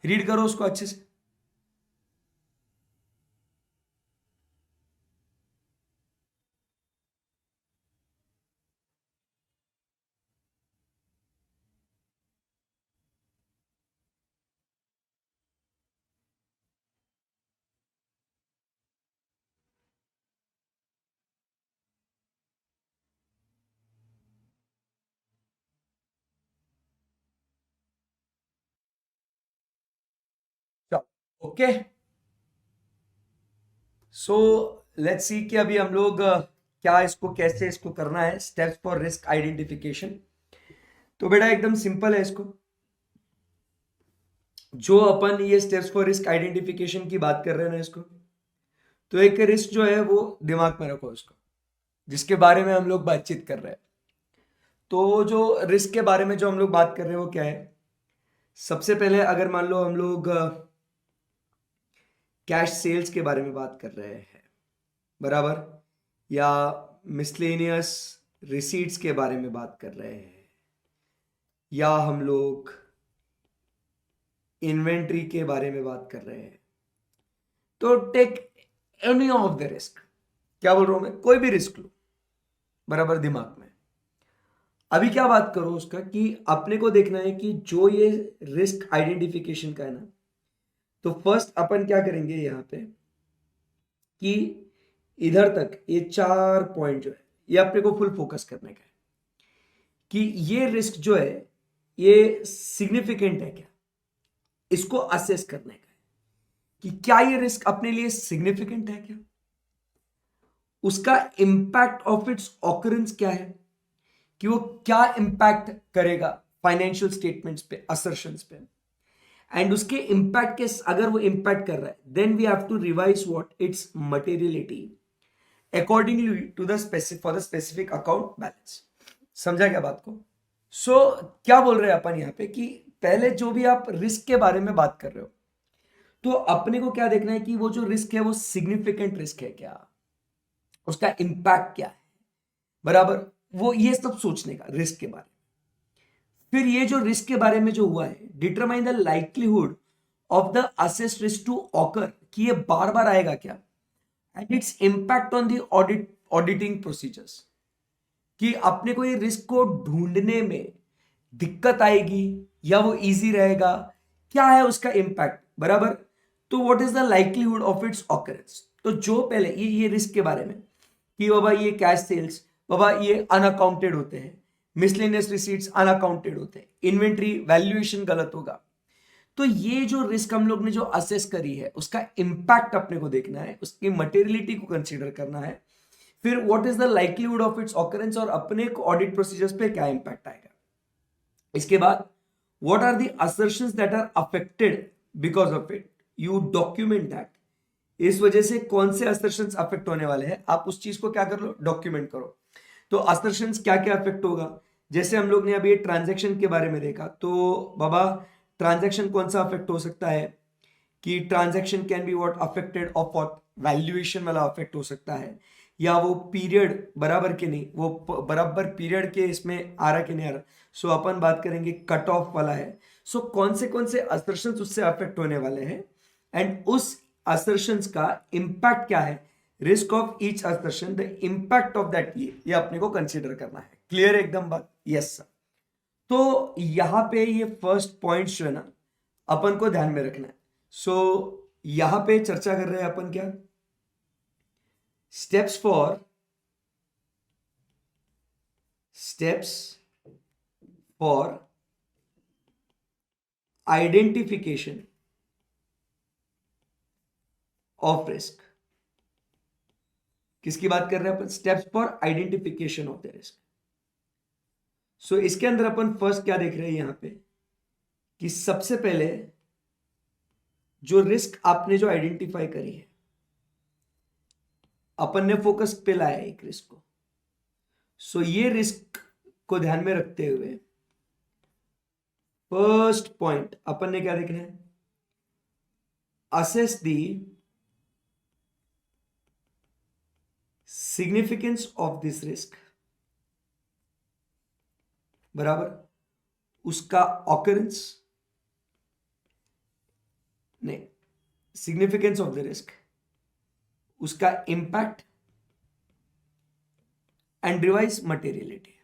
रीड करो उसको अच्छे से. ओके, सो लेट्स सी कि अभी हम लोग क्या इसको कैसे इसको करना है. Steps for risk identification. तो बेटा एकदम सिंपल है. इसको जो अपन ये स्टेप्स फॉर रिस्क आइडेंटिफिकेशन की बात कर रहे हैं ना, इसको तो एक रिस्क जो है वो दिमाग में रखो उसको, जिसके बारे में हम लोग बातचीत कर रहे हैं। तो जो रिस्क के बारे में जो हम लोग बात कर रहे हैं वो क्या है? सबसे पहले अगर मान लो हम लोग कैश सेल्स के बारे में बात कर रहे हैं, बराबर, या मिसलेनियस रिसीट्स के बारे में बात कर रहे हैं, या हम लोग इन्वेंट्री के बारे में बात कर रहे हैं, तो take any of the risk. क्या बोल रहा हूं मैं? कोई भी रिस्क लो, बराबर, दिमाग में। अभी क्या बात करो उसका कि अपने को देखना है कि जो ये रिस्क आइडेंटिफिकेशन का है ना, तो फर्स्ट अपन क्या करेंगे यहां पे कि इधर तक ये 4 पॉइंट जो है ये अपने को फुल फोकस करने का है कि ये रिस्क जो है ये सिग्निफिकेंट है क्या, इसको असेस करने का है कि क्या ये रिस्क अपने लिए सिग्निफिकेंट है क्या, उसका इंपैक्ट ऑफ इट्स ऑकरेंस क्या है, कि वो क्या इंपैक्ट करेगा फाइनेंशियल स्टेटमेंट्स पे, असर्शंस पे, एंड उसके इंपैक्ट के अगर वो इंपैक्ट कर रहा है then we have to revise what its materiality accordingly to the specific for the specific account balance. समझा क्या बात को? सो क्या बोल रहे हैं अपन यहां पे कि पहले जो भी आप रिस्क के बारे में बात कर रहे हो तो अपने को क्या देखना है कि वो जो रिस्क है वो सिग्निफिकेंट रिस्क है क्या, उसका इंपैक्ट क्या है, बराबर, वो ये सब सोचने का रिस्क के बारे में। फिर ये जो रिस्क के बारे में जो हुआ है, determine the likelihood of the assessed risk to occur, कि ये बार बार आएगा क्या, and its impact on the auditing procedures, कि अपने को ये रिस्क को ढूंढने में दिक्कत आएगी या वो इजी रहेगा, क्या है उसका इंपैक्ट, बराबर। तो what is the likelihood of its occurrence, तो जो पहले ये रिस्क के बारे में कि बाबा ये कैश सेल्स, बाबा ये अनअकाउंटेड होते हैं, मिसलेनियस रिसीट्स अनअकाउंटेड होते हैं, इन्वेंट्री वैल्यूएशन गलत होगा, तो ये जो रिस्क हम लोग ने जो असेस करी है उसका इंपैक्ट अपने को देखना है, उसकी मटेरियलिटी को कंसीडर करना है, फिर what is the likelihood of its occurrence और अपने को ऑडिट प्रोसीजर्स पे क्या इंपैक्ट आएगा। इसके बाद what are the assertions that are affected because of it, you document that, इस वजह से कौन से असर्शंस अफेक्ट होने वाले हैं, आप उस चीज को क्या कर लो, डॉक्यूमेंट करो। तो असर्शंस क्या क्या अफेक्ट होगा, जैसे हम लोग ने अभी ट्रांजैक्शन के बारे में देखा, तो बाबा ट्रांजैक्शन कौन सा अफेक्ट हो सकता है कि transaction can be what affected of what, valuation वाला अफेक्ट हो सकता है, या वो पीरियड बराबर के नहीं, वो बराबर पीरियड के इसमें आ रहा कि नहीं आ रहा, सो अपन बात करेंगे कट ऑफ वाला है। सो कौन से असर्शंस उससे अफेक्ट होने वाले हैं एंड उस असर्शंस का इंपैक्ट क्या है, risk of each assertion, the impact of that, ये अपने को कंसीडर करना है। क्लियर है एकदम बात? Yes sir. तो यहां पे ये फर्स्ट पॉइंट जो है ना अपन को ध्यान में रखना है। सो यहां पे चर्चा कर रहे हैं अपन क्या, steps for identification of risk. किसकी बात कर रहे हैं अपन? Steps for identification of the risk. So इसके अंदर अपन फर्स्ट क्या देख रहे हैं यहां पे कि सबसे पहले जो रिस्क आपने जो आइडेंटिफाई करी है, अपन ने फोकस पे लाया है एक रिस्क को। सो ये रिस्क को ध्यान में रखते हुए फर्स्ट पॉइंट अपन ने क्या देखना है, assess the significance of this risk, बराबर, उसका ऑकरेंस नहीं, सिग्निफिकेंस ऑफ द रिस्क, उसका impact and revise materiality.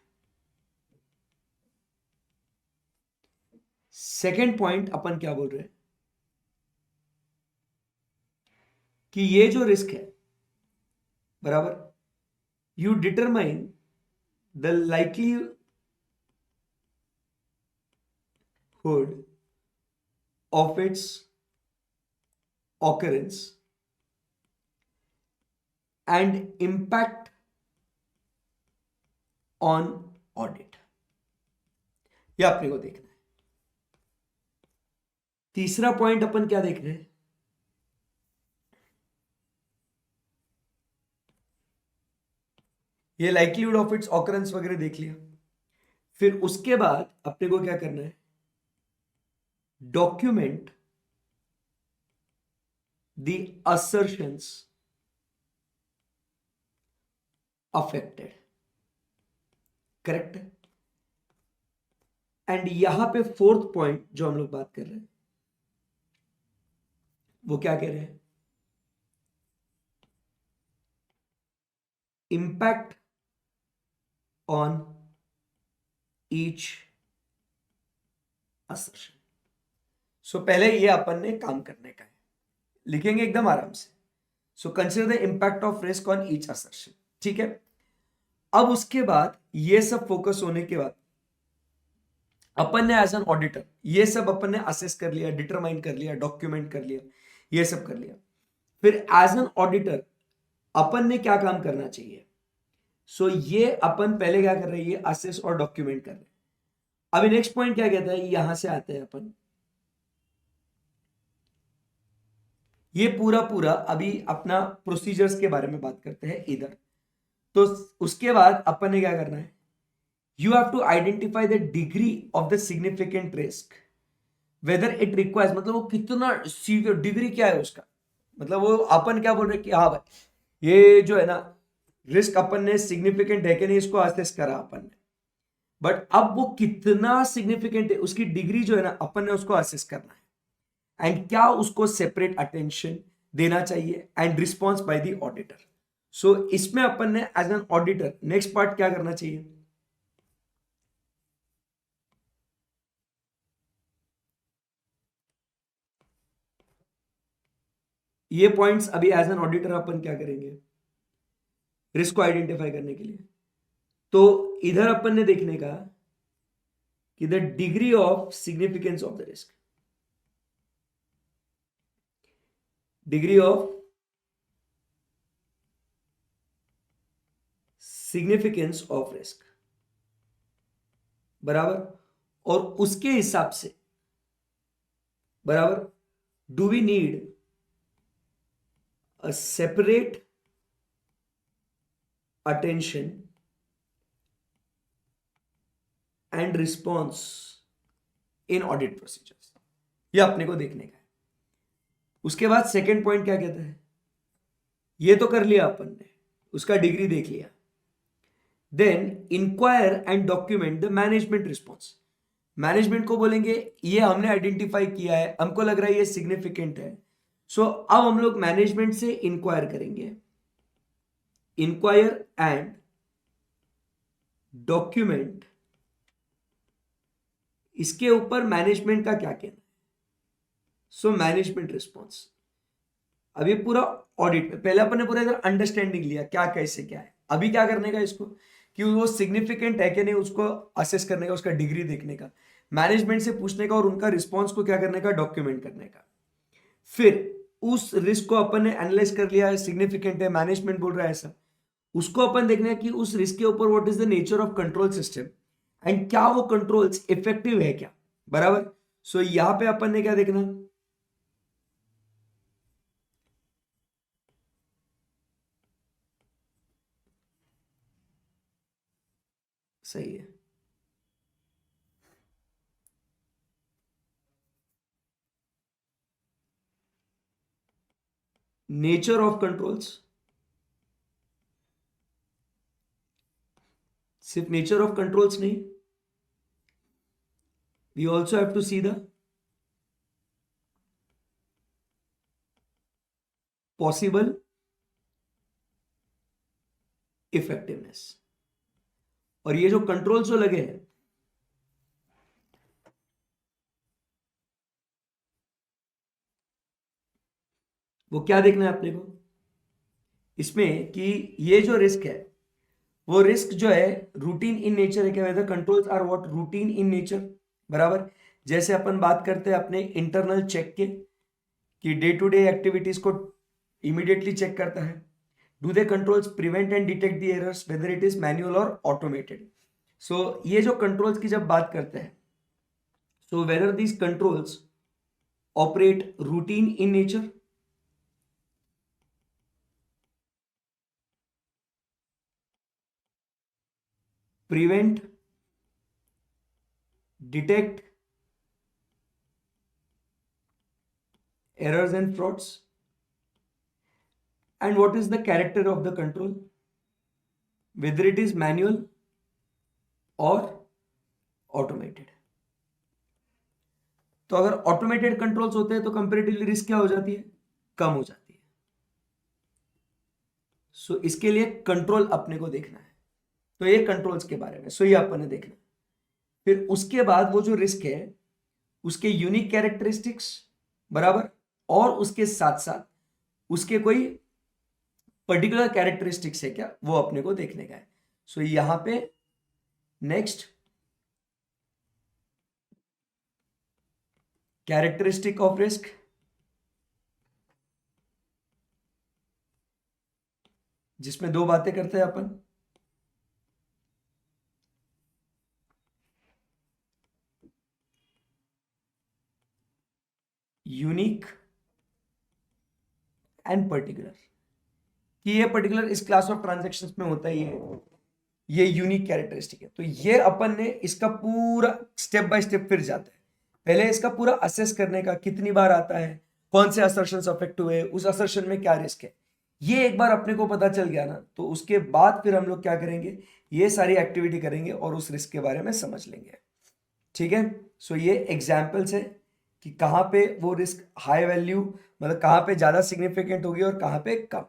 Second point अपन क्या बोल रहे हैं कि ये जो रिस्क है, बराबर, you determine the likelihood of its occurrence and impact on audit, ये अपने को देखना है। तीसरा पॉइंट अपन क्या देख रहे हैं ये लाइक्लीहुड ऑफ इट्स ऑकरेंस वगैरह देख लिया। फिर उसके बाद अपने को क्या करना है, document the assertions affected, correct है। एंड यहां पे फोर्थ पॉइंट जो हम लोग बात कर रहे हैं वो क्या कह रहे हैं, इम्पैक्ट ऑन ईच असर्शन। सो पहले ये अपन ने काम करने का है, लिखेंगे एकदम आराम से। So consider the impact of risk on each assertion, ठीक है। अब उसके बाद ये सब फोकस होने के बाद अपन ने एज एन ऑडिटर ये सब अपन ने असेस कर लिया, डिटरमाइन कर लिया, डॉक्यूमेंट कर लिया, ये सब कर लिया। फिर एज एन ऑडिटर अपन ने क्या काम करना चाहिए, सो ये अपन पहले क्या कर रहे हैं, ये असेस और डॉक्यूमेंट कर रहे हैं। अभी नेक्स्ट पॉइंट क्या कहता है, यहां से आते हैं अपन, ये पूरा पूरा अभी अपना प्रोसीजर्स के बारे में बात करते हैं इधर। तो उसके बाद अपन ने क्या करना है, you have to identify the degree of the significant risk, whether it requires, मतलब वो कितना सीवियर डिग्री क्या है उसका, मतलब वो अपन क्या बोल रहे हैं कि हाँ भाई ये जो है ना रिस्क अपन ने सिग्निफिकेंट है कि नहीं इसको असेस करा अपन ने, बट अब वो कितना सिग्निफिकेंट है उसकी डिग्री जो है ना अपन ने उसको असेस करना है, एंड क्या उसको सेपरेट अटेंशन देना चाहिए, and response by the auditor. So इसमें अपन ने as an auditor next part क्या करना चाहिए, ये पॉइंट्स अभी एज एन ऑडिटर अपन क्या करेंगे, रिस्क को आइडेंटिफाई करने के लिए। तो इधर अपन ने देखने का कि the degree of significance of the risk, degree of significance of risk बराबर, और उसके हिसाब से बराबर do we need a separate attention and response in audit procedures, ये अपने को देखने का है। उसके बाद सेकंड पॉइंट क्या कहता है, ये तो कर लिया अपन ने, उसका डिग्री देख लिया। Then inquire and document the management response, management को बोलेंगे ये हमने आइडेंटिफाई किया है, हमको लग रहा है ये सिग्निफिकेंट है। सो अब हम लोग मैनेजमेंट से इंक्वायर करेंगे, इंक्वायर एंड डॉक्यूमेंट, इसके ऊपर मैनेजमेंट का क्या कहना है। सो मैनेजमेंट रिस्पॉन्स, अभी पूरा ऑडिट में पहले अपन ने पूरा इधर अंडरस्टैंडिंग लिया क्या कैसे क्या है, अभी क्या करने का इसको कि वो सिग्निफिकेंट है कि नहीं उसको असेस करने का, उसका डिग्री देखने का, मैनेजमेंट से पूछने का, और उनका रिस्पॉन्स को क्या करने का, डॉक्यूमेंट करने का। फिर उस रिस्क को अपन ने एनालाइज कर लिया है, सिग्निफिकेंट है, मैनेजमेंट बोल रहा है ऐसा, उसको अपन देखना है कि उस रिस्क के ऊपर what is the nature of control system, and क्या वो कंट्रोल्स इफेक्टिव है क्या, बराबर। सो यहां पे अपन ने क्या देखना, सही है, नेचर ऑफ कंट्रोल्स, सिर्फ नेचर ऑफ कंट्रोल्स नहीं, we also have to see the possible effectiveness. और ये जो कंट्रोल जो लगे हैं वो क्या देखना है अपने को इसमें कि ये जो रिस्क है वो रिस्क जो है रूटीन इन नेचर है क्या, whether controls are what routine in nature, बराबर। जैसे अपन बात करते हैं अपने इंटरनल चेक के कि डे टू डे एक्टिविटीज को इमीडिएटली चेक करता है, do they controls prevent and detect the errors whether it is manual और ऑटोमेटेड। सो ये जो कंट्रोल्स की जब बात करते हैं, so whether these controls operate routine in nature, prevent, detect errors and frauds, and what is the character of the control, whether it is manual or automated. तो अगर ऑटोमेटेड कंट्रोल्स होते हैं तो कंपेरेटिवली रिस्क क्या हो जाती है, कम हो जाती है. सो इसके लिए कंट्रोल अपने को देखना है. तो ये कंट्रोल्स के बारे में, सो ये अपन ने देखना. फिर उसके बाद वो जो रिस्क है उसके यूनिक कैरेक्टरिस्टिक्स, बराबर, और उसके साथ साथ उसके कोई पर्टिकुलर कैरेक्टरिस्टिक्स है क्या, वो अपने को देखने का है. सो यहां पे नेक्स्ट कैरेक्टरिस्टिक ऑफ रिस्क, जिसमें दो बातें करते हैं अपन. यूनिक एंड पर्टिकुलर, कि ये पर्टिकुलर इस क्लास ऑफ ट्रांजैक्शंस में होता ही है, ये यूनिक कैरेक्टरिस्टिक है. तो ये अपन ने इसका पूरा स्टेप बाय स्टेप फिर जाता है. पहले इसका पूरा असेस करने का, कितनी बार आता है, कौन से असर्शंस अफेक्ट हुए, उस असर्शन में क्या रिस्क है, ये एक बार अपने को पता चल गया ना, तो उसके बाद फिर हम लोग क्या करेंगे, ये सारी एक्टिविटी करेंगे और उस रिस्क के बारे में समझ लेंगे. ठीक है. सो ये एग्जाम्पल्स है कि कहाँ पे वो रिस्क हाई वैल्यू, मतलब कहाँ पे ज्यादा सिग्निफिकेंट होगी और कहाँ पे कम.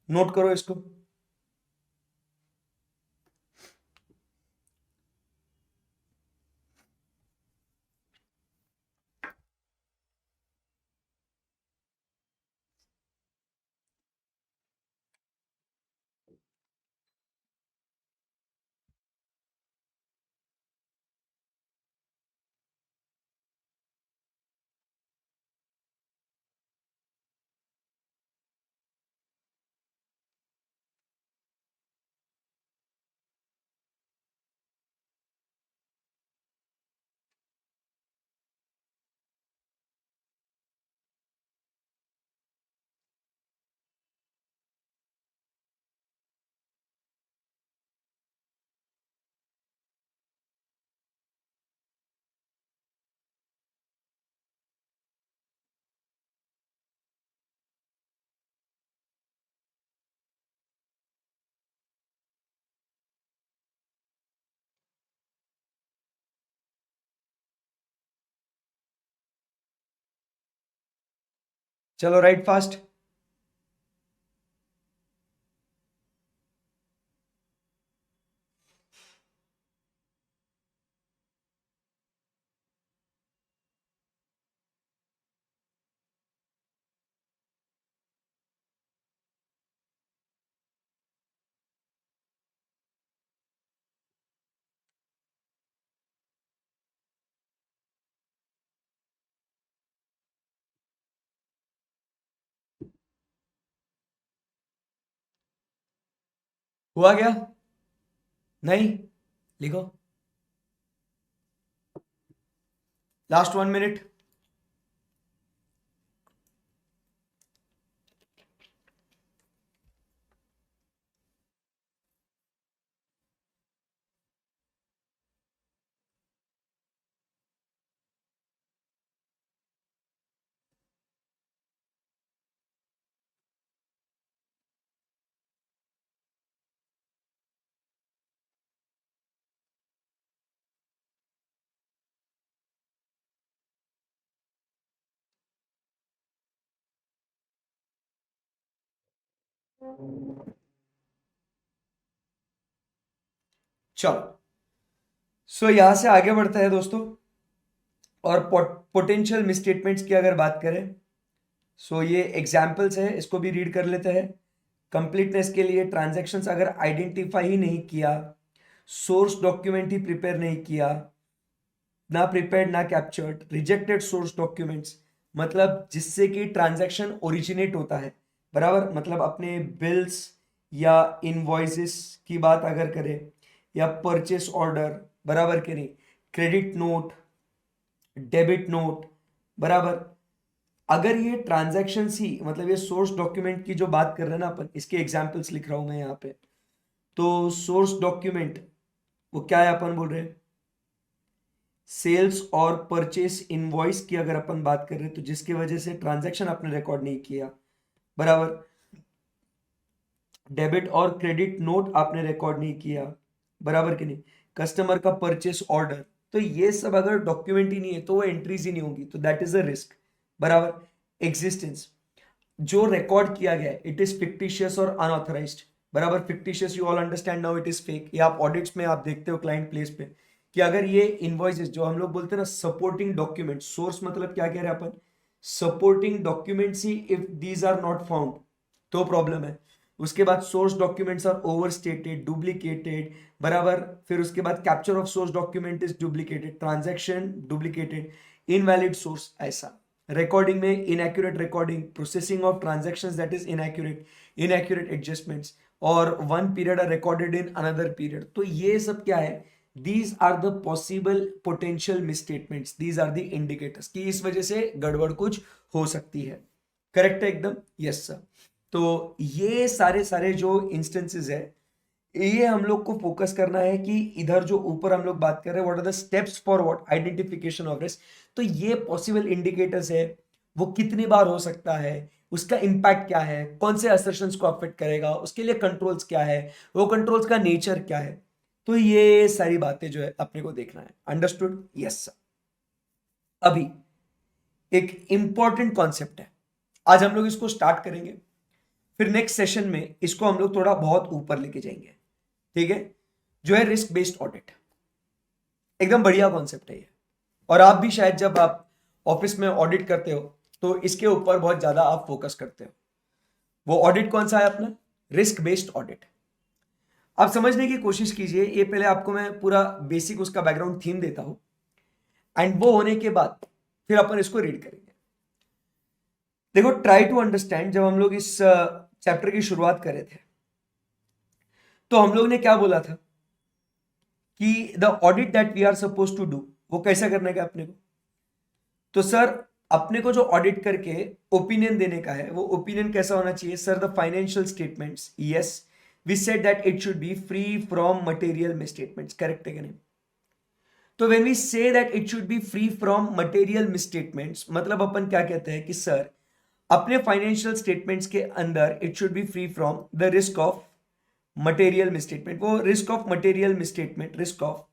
नोट करो इसको. चलो राइट फास्ट. हुआ क्या, नहीं, लिखो. Last 1 minute. चलो. सो यहां से आगे बढ़ते हैं दोस्तों. और पोटेंशियल मिसस्टेटमेंट्स की अगर बात करें, सो ये एग्जाम्पल्स है, इसको भी रीड कर लेते हैं कंप्लीटनेस के लिए. ट्रांजैक्शंस अगर आइडेंटिफाई ही नहीं किया, सोर्स डॉक्यूमेंट ही प्रिपेयर नहीं किया, ना प्रिपेयर्ड ना कैप्चर्ड, रिजेक्टेड सोर्स डॉक्यूमेंट्स, मतलब जिससे कि ट्रांजैक्शन ओरिजिनेट होता है, बराबर, मतलब अपने बिल्स या इनवॉइसेस की बात अगर करें, या परचेस ऑर्डर, बराबर के नहीं, क्रेडिट नोट, डेबिट नोट, बराबर, अगर ये ट्रांजैक्शन ही, मतलब ये सोर्स डॉक्यूमेंट की जो बात कर रहे हैं ना अपन, इसके एग्जांपल्स लिख रहा हूं मैं यहाँ पे. तो सोर्स डॉक्यूमेंट वो क्या है, अपन बोल रहे हैं सेल्स और परचेस इनवॉइस की अगर अपन बात कर रहे हैं तो जिसकी वजह से ट्रांजैक्शन आपने रिकॉर्ड नहीं किया, बराबर। डेबिट और क्रेडिट नोट आपने रिकॉर्ड नहीं किया, बराबर कि नहीं। कस्टमर का परचेस ऑर्डर, तो ये सब अगर डॉक्यूमेंट ही नहीं है तो वो एंट्रीज ही नहीं होंगी, तो दैट इज अ रिस्क, बराबर। एग्जिस्टेंस, जो रिकॉर्ड किया गया है इट इज फिक्टिशियस और अनऑथराइज्ड, बराबर। Fictitious you all understand now, it is fake. ये आप ऑडिट्स में आप देखते हो क्लाइंट प्लेस पे कि अगर ये इनवॉइसेस जो हम लोग बोलते हैं ना सपोर्टिंग डॉक्यूमेंट, सोर्स मतलब क्या कह रहे हैं अपन, सपोर्टिंग डॉक्यूमेंट्स ही if these are not found तो प्रॉब्लम है। उसके बाद source documents are overstated, duplicated, बराबर। फिर उसके बाद capture of source document is duplicated, transaction duplicated, invalid source, ऐसा। रिकॉर्डिंग में inaccurate recording, processing of transactions that is inaccurate, inaccurate adjustments, और one period are recorded in another period. तो ये सब क्या है, these are the possible potential misstatements, these are the indicators कि इस वजह से गड़बड़ कुछ हो सकती है। करेक्ट है एकदम, यस सर। तो ये सारे सारे जो इंस्टेंसेस है ये हम लोग को फोकस करना है कि इधर जो ऊपर हम लोग बात कर रहे हैं what are the steps for what identification of risk, तो ये पॉसिबल इंडिकेटर्स है, वो कितनी बार हो सकता है, उसका इंपैक्ट क्या है, कौन से असर्शंस को अफेक्ट करेगा, उसके लिए कंट्रोल्स क्या है, वो कंट्रोल्स का नेचर क्या है। तो ये सारी बातें जो है अपने को देखना है। Understood, yes sir. अभी एक इंपॉर्टेंट कॉन्सेप्ट है, आज हम लोग इसको स्टार्ट करेंगे, फिर नेक्स्ट सेशन में इसको हम लोग थोड़ा बहुत ऊपर लेके जाएंगे, ठीक है। जो है रिस्क बेस्ड ऑडिट, एकदम बढ़िया कॉन्सेप्ट है ये। और आप भी शायद जब आप ऑफिस में ऑडिट करते हो तो इसके ऊपर बहुत ज्यादा आप फोकस करते हो। वो ऑडिट कौन सा है अपना, रिस्क बेस्ड ऑडिट। आप समझने की कोशिश कीजिए, ये पहले आपको मैं पूरा बेसिक उसका बैकग्राउंड थीम देता हूं, एंड वो होने के बाद फिर अपन इसको रीड करेंगे। देखो, ट्राई टू अंडरस्टैंड, जब हम लोग इस चैप्टर की शुरुआत कर रहे थे तो हम लोग ने क्या बोला था कि the audit that we are suppose to do, वो कैसा करने का अपने को। तो सर अपने को जो ऑडिट करके ओपिनियन देने का है वो ओपिनियन कैसा होना चाहिए sir, the financial statements, yes we said that it should be free from material misstatements, correct है कि नहीं। तो when we say that it should be free from material misstatements, मतलब अपन क्या कहते हैं कि सर अपने फाइनेंशियल स्टेटमेंट्स के अंदर it should be free from the risk of material misstatement. वो risk of material misstatement, risk of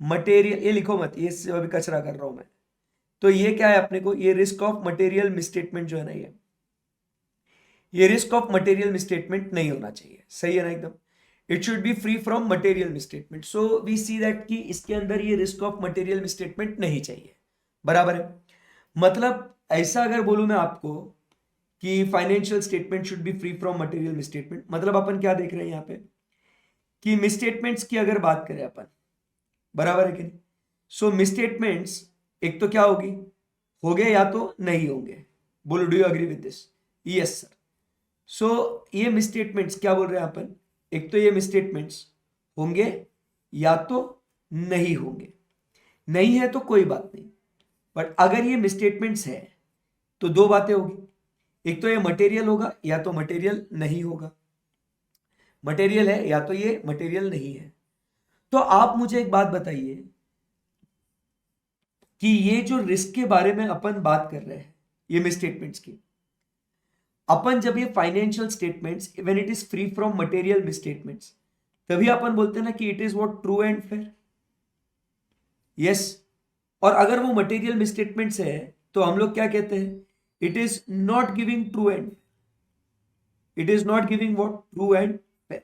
material, ये लिखो मत, ये अभी कचरा कर रहा हूं मैं। तो ये क्या है अपने को, ये रिस्क ऑफ मटेरियल मिसस्टेटमेंट जो है ना, ये रिस्क ऑफ मटेरियल मिसस्टेटमेंट नहीं होना चाहिए, सही है ना एकदम। It should be free from material misstatement. So we see that कि इसके अंदर ये रिस्क ऑफ मटेरियल मिसस्टेटमेंट नहीं चाहिए, बराबर है। मतलब ऐसा अगर बोलूं मैं आपको कि financial statement should be free from material misstatement, मतलब अपन क्या देख रहे हैं यहाँ पे कि मिसस्टेटमेंट्स की अगर बात करें अपन, बराबर है कि नहीं। सो मिसस्टेटमेंट्स एक तो क्या होगी, होंगे या तो नहीं होंगे, बोलो do you agree with this, yes sir. So ये मिसस्टेटमेंट्स क्या बोल रहे हैं अपन, एक तो ये मिसस्टेटमेंट्स होंगे या तो नहीं होंगे, नहीं है तो कोई बात नहीं, बट अगर ये मिसस्टेटमेंट्स है तो दो बातें होगी, एक तो ये मटेरियल होगा या तो मटेरियल नहीं होगा, मटेरियल है या तो ये मटेरियल नहीं है। तो आप मुझे एक बात बताइए कि ये जो रिस्क के बारे में अपन बात कर रहे हैं, ये मिसस्टेटमेंट्स की, अपन जब ये financial statements when it is free from material misstatements, तभी अपन बोलते हैं ना कि it is what true and fair, yes. और अगर वो मटेरियल मिसस्टेटमेंट्स है तो हम लोग क्या कहते हैं, it is not giving true and, it is not giving what true and fair,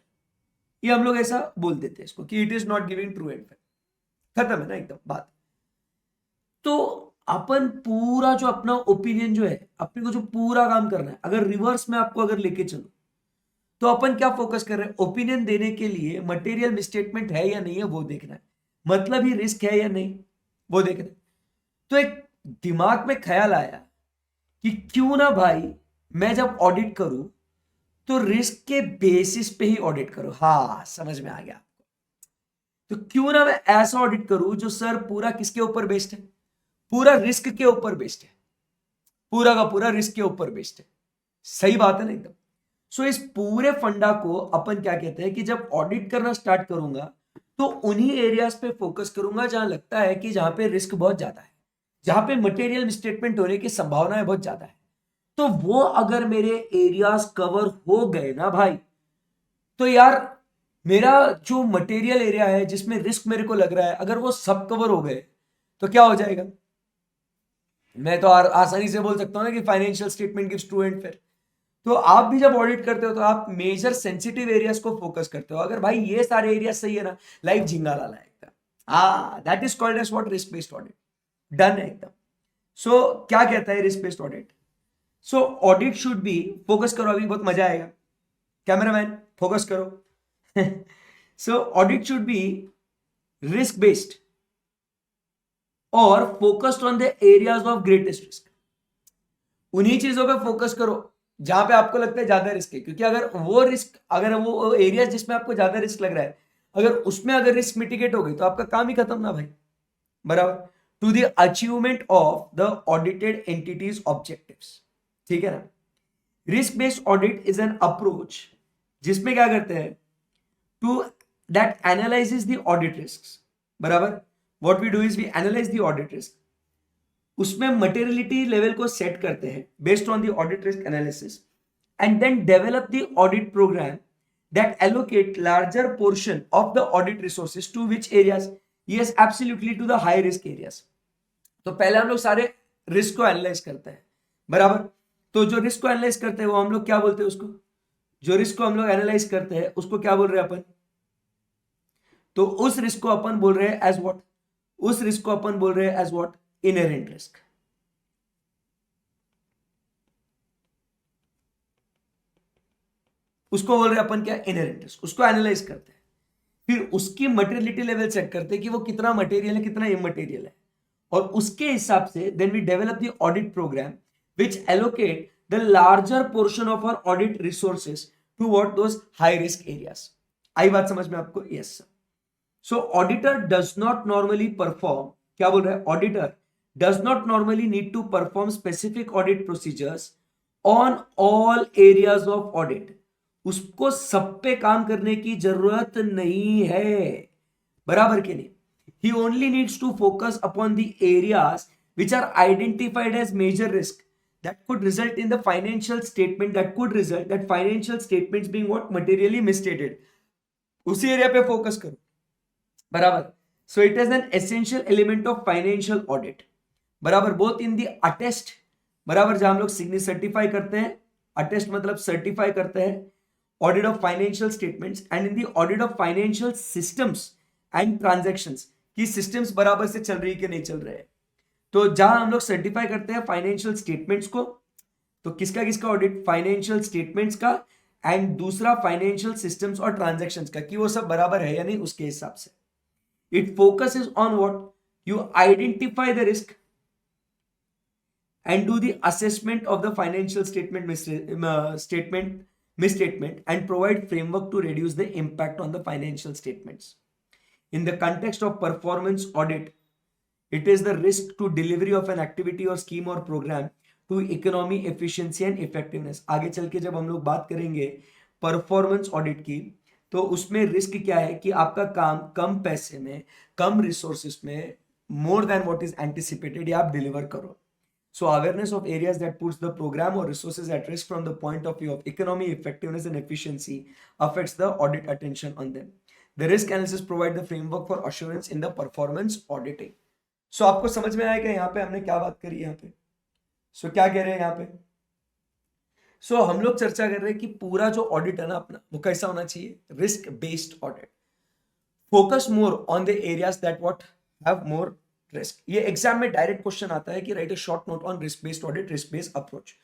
ये हम लोग ऐसा बोल देते हैं इसको कि it is not giving true and fair, खत्म है ना एकदम बात। तो अपन पूरा जो अपना ओपिनियन जो है, अपने को जो पूरा काम करना है, अगर रिवर्स में आपको अगर लेके चलो तो अपन क्या फोकस कर रहे हैं, ओपिनियन देने के लिए मटेरियल मिसस्टेटमेंट है या नहीं है वो देखना है, मतलब ही रिस्क है या नहीं वो देखना है। तो एक दिमाग में ख्याल आया कि क्यों ना भाई मैं जब ऑडिट करूं तो रिस्क के बेसिस पे ही ऑडिट करूं। हाँ समझ में आ गया आपको। तो क्यों ना मैं ऐसा ऑडिट करूं जो सर पूरा किसके ऊपर बेस्ड है, पूरा रिस्क के ऊपर बेस्ड है, पूरा का पूरा रिस्क के ऊपर बेस्ड है, सही बात है ना एकदम। सो इस पूरे फंडा को अपन क्या कहते हैं कि जब ऑडिट करना स्टार्ट करूंगा तो उन्हीं एरियाज पे फोकस करूंगा जहां लगता है कि जहां पे रिस्क बहुत ज्यादा है, जहां पे मटेरियल मिसस्टेटमेंट होने की संभावना बहुत ज्यादा है। तो वो अगर मेरे एरियाज कवर हो गए ना भाई, तो यार मेरा जो मटेरियल एरिया है जिसमें रिस्क मेरे को लग रहा है, अगर वो सब कवर हो गए तो क्या हो जाएगा। मैं तो आसानी से बोल सकता हूं ना कि financial statement gives true and fair. तो आप भी जब ऑडिट करते हो तो आप मेजर सेंसिटिव एरियाज को फोकस करते हो। अगर भाई ये सारे एरिया सही है ना, लाइफ झिंगा लाला एकदम, हाँ that is called as what, risk based audit. Done है एकदम। सो क्या कहता है risk based audit? So audit should be, focus करो अभी बहुत मजा आएगा, कैमरामैन फोकस करो। So audit should be risk based और focused on the areas of greatest risk. उन्हीं चीजों पे फोकस करो जहां पे आपको लगता है ज्यादा रिस्क है, क्योंकि अगर वो एरिया जिसमें आपको ज्यादा रिस्क लग रहा है, अगर उसमें अगर रिस्क मिटिगेट हो गई तो आपका काम ही खत्म ना भाई, बराबर। To the achievement of the audited entities objectives, ठीक है ना। Risk based audit is an approach जिसमें क्या करते हैं, to that analyses the audit risk, बराबर। What we do is we analyse the audit risk, उसमें मटेरियलिटी लेवल को सेट करते हैं based on the audit risk analysis, and then develop the audit programme that allocate larger portion of the audit resources to which areas, yes absolutely to the high risk areas. तो पहले हम लोग सारे risk को analyse करते हैं, बराबर। तो जो रिस्क को एनालाइज करते हैं वो हम लोग क्या बोलते हैं उसको, जो रिस्क को हम लोग एनालाइज करते हैं उसको क्या बोल रहे हैं अपन, तो उस रिस्क को अपन बोल रहे हैं एज व्हाट, उस रिस्क को अपन बोल रहे हैं एज व्हाट, इनहेरेंट रिस्क। उसको बोल रहे हैं अपन क्या, इनहेरेंट रिस्क। उसको एनालाइज करते हैं, फिर उसकी मटेरियलिटी लेवल चेक करते हैं कि वो कितना मटेरियल है कितना इमटेरियल है, और उसके हिसाब से then we develop the audit programme which allocate the larger portion of our audit resources to what, those high risk areas. आई बात समझ में आपको? Yes sir. So auditor does not normally perform, क्या बोल रहा है, auditor does not normally need to perform specific audit procedures on all areas of audit. उसको सब पे काम करने की जरूरत नहीं है, बराबर के नहीं। he only needs to focus upon the areas which are identified as major risk that could result in the financial statement, that could result that financial statements being what, materially misstated। उसी area पे focus करो, बराबर। सो it is an essential element of financial audit, बराबर, both in the attest, बराबर, जहां हम लोग signature certify करते हैं, अटेस्ट मतलब सर्टिफाई करते हैं audit of financial statements, and in the audit of financial systems and transactions, की सिस्टम्स बराबर से चल रही है कि नहीं चल रहे हैं। तो जहां हम लोग सर्टिफाई करते हैं फाइनेंशियल स्टेटमेंट्स को, तो किसका किसका ऑडिट, फाइनेंशियल स्टेटमेंट्स का, एंड दूसरा फाइनेंशियल सिस्टम्स और ट्रांजैक्शंस का, कि वो सब बराबर है या नहीं उसके हिसाब से। It focuses on what? You identify the risk and do the assessment of the financial statement misstatement and provide framework to reduce the impact on the financial statements. In the context of performance audit, it is the risk to delivery of an activity or scheme or program to economy, efficiency and effectiveness. आगे चल के जब हम लोग बात करेंगे performance audit की, तो उसमें रिस्क क्या है कि आपका काम कम पैसे में, कम रिसोर्सेस में, more than what is anticipated, या आप डिलीवर करो। So awareness of areas that puts the programme और resources at risk from the point of view of economy, effectiveness and efficiency affects the audit attention on them. The risk analysis provide the framework for assurance in the performance auditing. So आपको समझ में आएगा यहाँ पे हमने क्या बात करी यहाँ पे? सो क्या कह रहे हैं यहाँ पे? सो हम लोग चर्चा कर रहे हैं कि पूरा जो ऑडिट है ना अपना, वो कैसा होना चाहिए, risk based audit. Focus more on the areas that what have more risk. ये एग्जाम में डायरेक्ट क्वेश्चन आता है कि right a short note on risk based audit, risk based approach.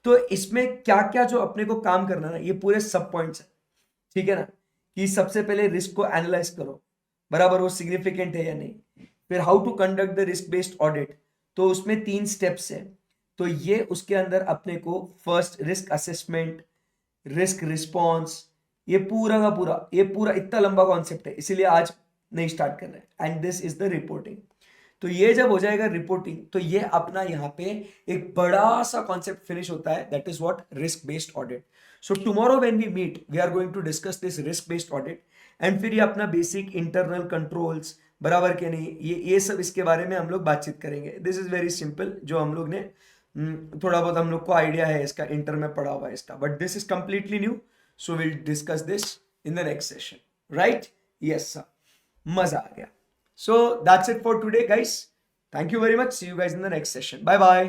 तो इसमें क्या क्या जो अपने को काम करना है, ये पूरे सब पॉइंट्स है, ठीक है ना। कि सबसे पहले रिस्क को एनालाइज करो, बराबर, वो सिग्निफिकेंट है या नहीं। फिर how to conduct the risk based audit, तो उसमें 3 स्टेप्स है। तो ये उसके अंदर अपने को first risk assessment, risk response, ये पूरा का पूरा, ये पूरा इतना लंबा कॉन्सेप्ट है, इसीलिए आज नहीं स्टार्ट कर रहे हैं। And this is the reporting. तो ये जब हो जाएगा रिपोर्टिंग, तो ये अपना यहाँ पे एक बड़ा सा कॉन्सेप्ट फिनिश होता है, that is what, risk based audit. So tomorrow when we meet, we are going to discuss this risk based audit, and फिर ये अपना बेसिक इंटरनल कंट्रोल्स बराबर के नहीं, ये सब इसके बारे में हम लोग बातचीत करेंगे. दिस इज वेरी सिंपल, जो हम लोग ने थोड़ा बहुत हम लोग को आइडिया है इसका, इंटर में पढ़ा हुआ है इसका, but this is completely new. So will discuss this in the next session. Right? Yes sir, मजा आ गया. So that's it for today guys. Thank you very much. See you guys in the next session. Bye bye.